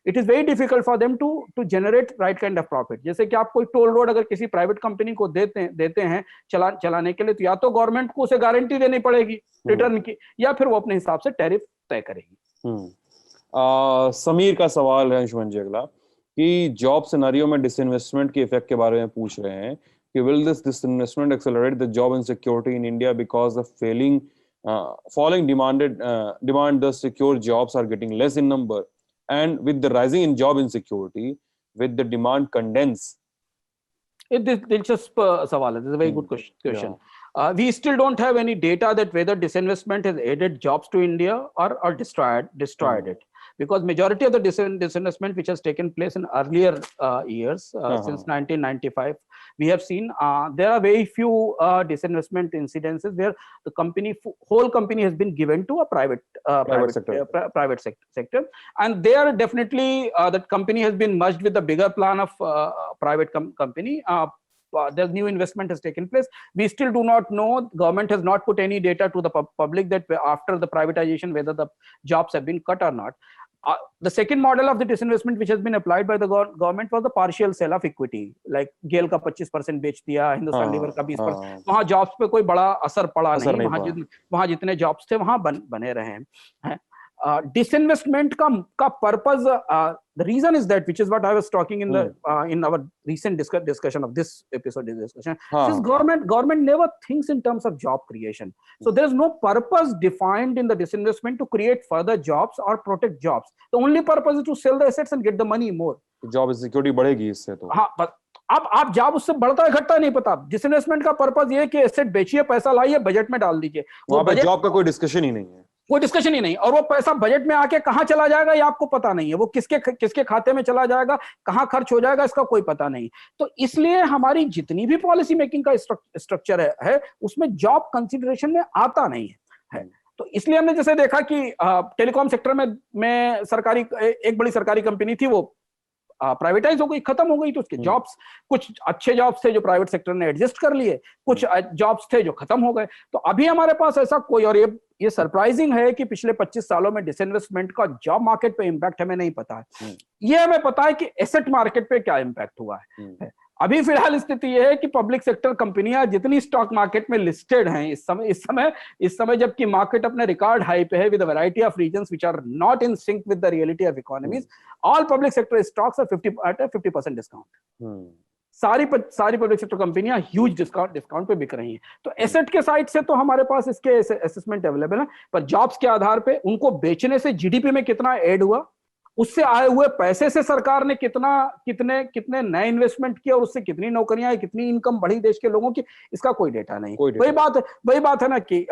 it is very difficult for them to generate right kind of profit. जैसे कि आप कोई toll road अगर किसी private company को देते हैं चलाने के लिए, तो या तो गवर्नमेंट को उसे गारंटी देनी पड़ेगी रिटर्न की, या फिर वो अपने हिसाब से टैरिफ तय करेगी। समीर का सवाल है अंशुमन जी अगला, कि जॉब सिनेरियो में डिसइन्वेस्टमेंट के इफेक्ट के बारे में पूछ रहे हैं कि will this disinvestment accelerate the job insecurity in India because of falling demand, the secure jobs are getting less in number, and with the rising in job insecurity, with the demand condense. दिलचस्प सवाल है. This is a very good question. We still don't have any data that whether disinvestment has aided jobs to India or destroyed it, because majority of the disinvestment which has taken place in earlier years since 1995, we have seen there are very few disinvestment incidences where the whole company has been given to a private sector, and there definitely that company has been merged with the bigger plan of private company. The new investment has taken place. We still do not know. Government has not put any data to the public that after the privatization whether the jobs have been cut or not. The second model of the disinvestment which has been applied by the government was the partial sale of equity, like GAIL का 25% बेच दिया, Hindustan liver का 20%. वहाँ jobs पे कोई बड़ा असर पड़ा नहीं. वहाँ जितने जॉब्स थे वहाँ बने रहे हैं. Disinvestment का purpose, the reason is that, which is what I was talking in in our recent discussion of this episode discussion. Since government never thinks in terms of job creation, so there is no purpose defined in the disinvestment to create further jobs or protect jobs. The only purpose is to sell the assets and get the money more. Job security बढ़ेगी इससे तो. हाँ, अब आप job उससे बढ़ता है घटता नहीं पता. डिसइन्वेस्टमेंट का पर्पस ये है कि एसेट बेचिए, पैसा लाइए, बजट में डाल दीजिए. वो बजट जॉब का कोई डिस्कशन ही नहीं है. कोई डिस्कशन ही नहीं. और वो पैसा बजट में आके कहां चला जाएगा ये आपको पता नहीं है. वो किसके खाते में चला जाएगा, कहां खर्च हो जाएगा, इसका कोई पता नहीं. तो इसलिए हमारी जितनी भी पॉलिसी मेकिंग का स्ट्रक्चर है उसमें जॉब कंसिडरेशन में आता नहीं है. तो इसलिए हमने जैसे देखा कि टेलीकॉम सेक्टर में सरकारी एक बड़ी सरकारी कंपनी थी, वो प्राइवेटाइज हो गई, खत्म हो गई. तो उसके जॉब्स, कुछ अच्छे जॉब्स थे जो प्राइवेट सेक्टर ने एडजस्ट कर लिए, कुछ जॉब्स थे जो खत्म हो गए. तो अभी हमारे पास ऐसा कोई, और ये सरप्राइजिंग है कि पिछले 25 सालों में डिसइन्वेस्टमेंट का जॉब मार्केट पे इंपैक्ट हमें नहीं पता है. ये हमें पता है कि एसेट मार्केट पे क्या इंपैक्ट हुआ है. अभी फिलहाल स्थिति यह है कि पब्लिक सेक्टर कंपनियां जितनी स्टॉक मार्केट में लिस्टेड हैं इस समय जबकि मार्केट अपने रिकॉर्ड हाई पे है, with a variety of reasons which are not in sync with the reality of economies, all public sector stocks are 50% discount. सारी पब्लिक सेक्टर कंपनियां ह्यूज डिस्काउंट पे बिक रही हैं. तो एसेट के साइड से तो हमारे पास इसके असेसमेंट अवेलेबल है, पर जॉब्स के आधार पे उनको बेचने से जीडीपी में कितना ऐड हुआ, उससे आए हुए पैसे से सरकार ने कितने नए इन्वेस्टमेंट किए और उससे कितनी नौकरियां आई, कितनी इनकम बढ़ी देश के लोगों की, इसका कोई डेटा नहीं. वही बात है ना कि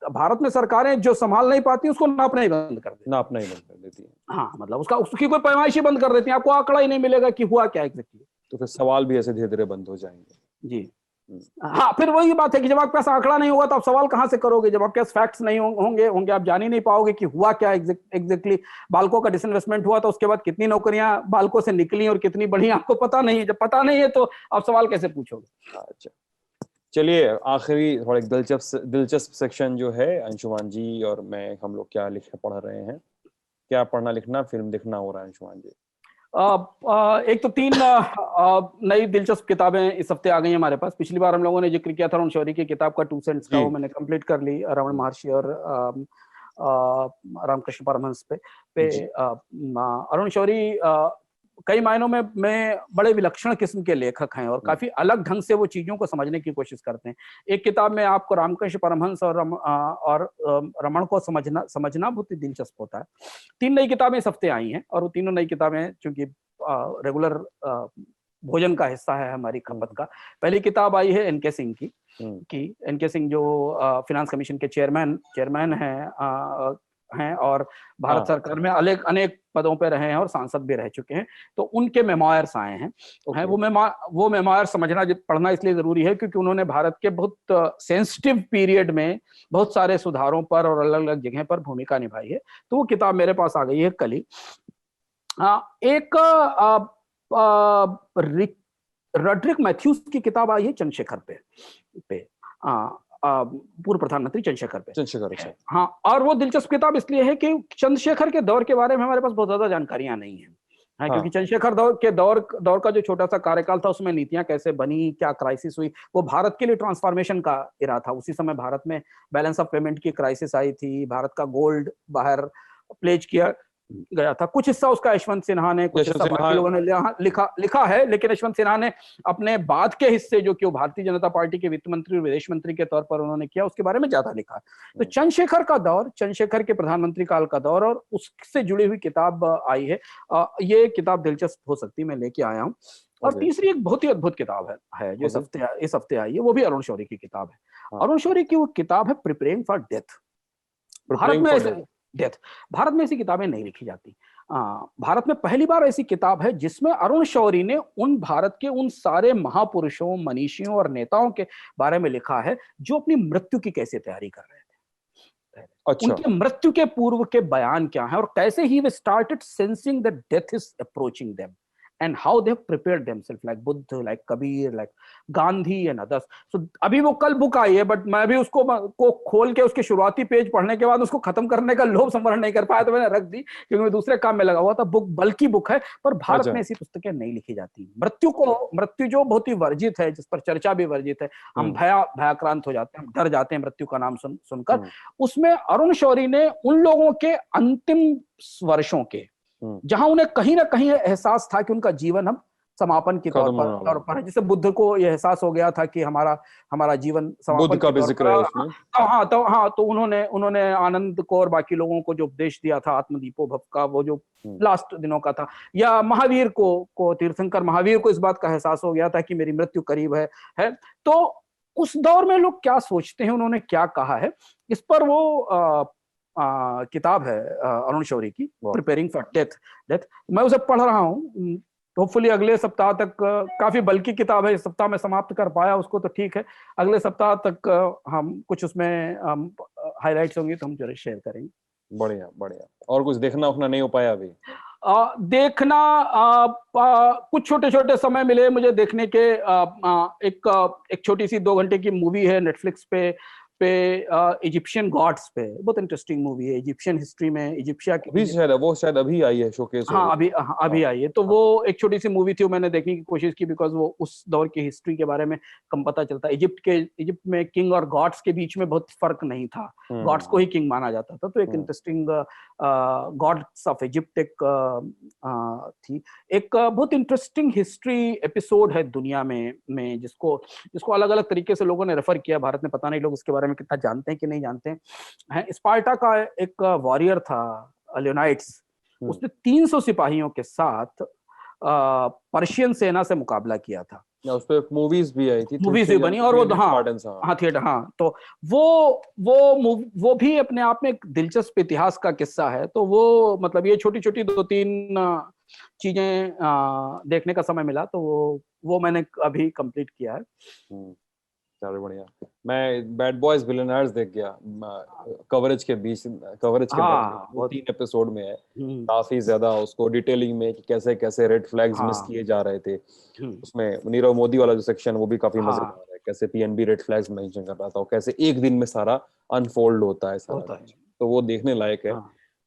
भारत में सरकारें जो संभाल नहीं पाती उसको नापना ही बंद कर देती हैं. हाँ, मतलब उसकी कोई पैमाइश ही बंद कर देती हैं. आपको आंकड़ा ही नहीं मिलेगा कि हुआ क्या एग्जैक्टली. तो फिर सवाल भी ऐसे धीरे धीरे बंद हो जाएंगे. जी हाँ, फिर वही बात है कि जब आपके पास आंकड़ा नहीं होगा तो आप सवाल कहां से करोगे. जब आपके पास फैक्ट्स नहीं होंगे आप जान ही नहीं पाओगे कि हुआ क्या एग्जैक्टली. बाल्को का डिसइन्वेस्टमेंट हुआ तो उसके बाद कितनी नौकरियां बाल्को से निकली और कितनी बढ़ी, आपको पता नहीं है. जब पता नहीं है तो आप सवाल कैसे पूछोगे. अच्छा, चलिए आखिरी थोड़ा एक दिलचस्प सेक्शन जो है, अंशुमान जी और मैं, हम लोग क्या पढ़ रहे हैं, क्या पढ़ना लिखना फिल्म देखना हो रहा है अंशुमान जी. एक तो 3 नई दिलचस्प किताबें इस हफ्ते आ गई हमारे पास. पिछली बार हम लोगों ने जिक्र किया था अरुण शौरी की किताब का 2 सेंट्स का, वो मैंने कंप्लीट कर ली. रमन महर्षि और रामकृष्ण परमहंस पे अरुण शौरी कई मायनों में बड़े विलक्षण किस्म के लेखक हैं और काफी अलग ढंग से वो चीजों को समझने की कोशिश करते हैं. एक किताब में आपको रामकृष्ण परमहंस और रमन को समझना बहुत ही दिलचस्प होता है. 3 नई किताबें इस हफ्ते आई हैं और वो तीनों नई किताबें चूंकि रेगुलर भोजन का हिस्सा है हमारी खपत का. पहली किताब आई है एनके सिंह की. एनके सिंह जो फिनांस कमीशन के चेयरमैन हैं और भारत सरकार में अनेक पदों पे रहे हैं और सांसद भी रह चुके हैं. तो उनके मेमोयर्स आए हैं. वो मेमोयर पढ़ना इसलिए जरूरी है क्योंकि उन्होंने भारत के बहुत सेंसिटिव पीरियड में बहुत सारे सुधारों पर और अलग अलग जगह पर भूमिका निभाई है. तो वो किताब मेरे पास आ गई है कल ही. एक रोड्रिक मैथ्यूज की किताब आई है चंद्रशेखर पे पूर्व प्रधानमंत्री चंद्रशेखर. हाँ, और वो दिलचस्प किताब इसलिए है कि चंद्रशेखर के दौर के बारे में हमारे पास बहुत ज्यादा जानकारियां नहीं है. क्योंकि चंद्रशेखर दौर का जो छोटा सा कार्यकाल था उसमें नीतियां कैसे बनी, क्या क्राइसिस हुई, वो भारत के लिए ट्रांसफॉर्मेशन का इरा था. उसी समय भारत में बैलेंस ऑफ पेमेंट की क्राइसिस आई थी, भारत का गोल्ड बाहर प्लेज किया गया था। कुछ हिस्सा उसका यशवंत सिन्हा ने, कुछ हिस्सा बाकी लोगों ने लिखा है, लेकिन यशवंत सिन्हा ने अपने बाद के हिस्से जो कि वो भारतीय जनता पार्टी के वित्त मंत्री और विदेश मंत्री के तौर पर उन्होंने किया, उसके बारे में ज्यादा लिखा है। तो चंद्रशेखर का दौर, चंद्रशेखर के प्रधानमंत्री काल का दौर और उससे जुड़ी हुई किताब आई है। ये किताब दिलचस्प हो सकती है, मैं लेके आया हूँ। और तीसरी एक बहुत ही अद्भुत किताब है जो इस हफ्ते आई है, वो भी अरुण शौरी की किताब है। अरुण शौरी की वो किताब है प्रिपेयरिंग फॉर डेथ। भारत में ऐसी किताबें नहीं लिखी जाती। भारत में पहली बार ऐसी किताब है जिसमें अरुण शौरी ने उन भारत के उन सारे महापुरुषों, मनीषियों और नेताओं के बारे में लिखा है जो अपनी मृत्यु की कैसे तैयारी कर रहे थे। अच्छा। उनके मृत्यु के पूर्व के बयान क्या हैं और कैसे ही वे started sensing that death is approaching them and how they have prepared themselves, like Buddha, like Kabir, like Gandhi and others. So अभी वो कल बुक आई है, बट मैं भी उसको खोल के उसके शुरुआती पेज पढ़ने के बाद उसको खत्म करने का लोभ संवरण नहीं कर पाया, तो मैंने रख दी क्योंकि मैं दूसरे काम में लगा हुआ था। बुक बल्कि बुक है, पर भारत में ऐसी पुस्तकें नहीं लिखी जाती। मृत्यु जो बहुत ही वर्जित है, जिस पर चर्चा भी वर्जित है, हम भयाक्रांत हो जाते हैं, हम डर जाते हैं मृत्यु का नाम सुनकर। उसमें अरुण शौरी ने उन लोगों के अंतिम वर्षों के, जहां उन्हें कहीं ना कहीं एहसास था कि उनका जीवन हम समापन के तौर पर है, जैसे बुद्ध को यह एहसास हो गया था कि हमारा जीवन समापन का भी जिक्र है उसमें। तो उन्होंने आनंद को और बाकी लोगों को जो उपदेश दिया था आत्मदीपो भव का, वो जो लास्ट दिनों का था, या महावीर को तीर्थंकर महावीर को इस बात का एहसास हो गया था कि मेरी मृत्यु करीब है। तो उस दौर में लोग क्या सोचते हैं, उन्होंने क्या कहा है, इस पर वो किताब है अरुण शौरी की, प्रिपेयरिंग फॉर डेथ। मैं उसे पढ़ रहा हूँ, होपफुली अगले सप्ताह तक। काफी बल्कि किताब है, इस सप्ताह में समाप्त कर पाया उसको तो ठीक है, अगले सप्ताह तक हम कुछ उसमें हाइलाइट्स होंगी तो हम जरूर शेयर करेंगे। बढ़िया बढ़िया। और कुछ देखना उतना नहीं हो पाया अभी? देखना कुछ छोटे छोटे समय मिले मुझे देखने के। एक छोटी सी 2 घंटे की मूवी है नेटफ्लिक्स पे इजिप्शियन गॉड्स पे, बहुत इंटरेस्टिंग मूवी है। इजिप्शियन हिस्ट्री में इजिप्शिया की वो शायद अभी आई है, शोकेस। अभी आई है। तो वो एक छोटी सी मूवी थी, वो मैंने देखने की कोशिश की, बिकॉज वो उस दौर की हिस्ट्री के बारे में कम पता चलता है। इजिप्ट में किंग और गॉड्स के बीच में बहुत फर्क नहीं था, गॉड्स को ही किंग माना जाता था। तो एक इंटरेस्टिंग गॉड्स ऑफ इजिप्ट थी। एक बहुत इंटरेस्टिंग हिस्ट्री एपिसोड है दुनिया में जिसको अलग अलग तरीके से लोगों ने रेफर किया। भारत में पता नहीं लोग उसके बारे में कितना जानते हैं कि नहीं जानते हैं। स्पार्टा का एक वॉरियर था लियोनाइड्स, उसने 300 सिपाहियों के साथ पर्शियन सेना से मुकाबला किया था। उस पे मूवीज भी आई थी, मूवीज भी बनी, और वो थिएटर। तो वो भी अपने आप में एक दिलचस्प इतिहास का किस्सा है। तो वो मतलब ये छोटी छोटी 2-3 चीजें देखने का समय मिला, तो वो मैंने अभी कंप्लीट किया है। चलो बढ़िया। मैं बैड बॉयज बिलियनर्स देख गया, कवरेज के बाद 3 एपिसोड में है। काफी ज्यादा उसको डिटेलिंग में कि कैसे कैसे रेड फ्लैग्स मिस किए जा रहे थे। उसमें नीरव मोदी वाला जो सेक्शन वो भी काफी मजेदार है, कैसे पीएनबी रेड फ्लैग्स मेंशन कर रहा था और कैसे एक दिन में सारा अनफोल्ड होता है सारा। तो वो देखने लायक है।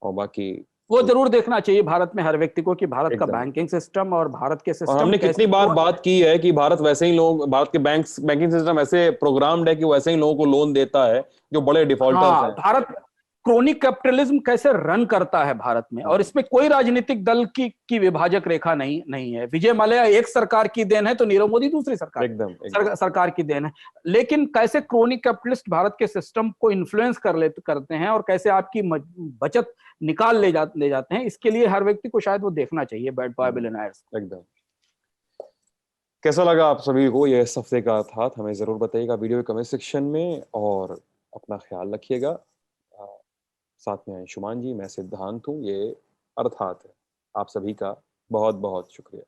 और बाकी वो जरूर देखना चाहिए भारत में हर व्यक्ति को, कि भारत का बैंकिंग सिस्टम और भारत के सिस्टम, हमने कितनी बार बात की है कि भारत के बैंकिंग सिस्टम ऐसे प्रोग्राम्ड है कि वो ऐसे ही लोगों को लोन देता है जो बड़े डिफॉल्टर्स हैं। भारत क्रोनिक कैपिटलिज्म कैसे रन करता है भारत में, और इसमें कोई राजनीतिक दल की विभाजक रेखा नहीं है। विजय माल्या एक सरकार की देन है तो नीरव मोदी दूसरी सरकार की देन है। लेकिन कैसे क्रोनिक कैपिटलिस्ट भारत के सिस्टम को इन्फ्लुएंस करते हैं और कैसे आपकी बचत निकाल ले जाते हैं, इसके लिए हर व्यक्ति को शायद वो देखना चाहिए बैड बॉय बिलियनर्स। एकदम। कैसा लगा आप सभी को ये इस हफ्ते का अर्थात, हमें जरूर बताइएगा वीडियो के कमेंट सेक्शन में, और अपना ख्याल रखिएगा। साथ में अंशुमान जी, मैं सिद्धांत हूँ, ये अर्थात है। आप सभी का बहुत बहुत शुक्रिया।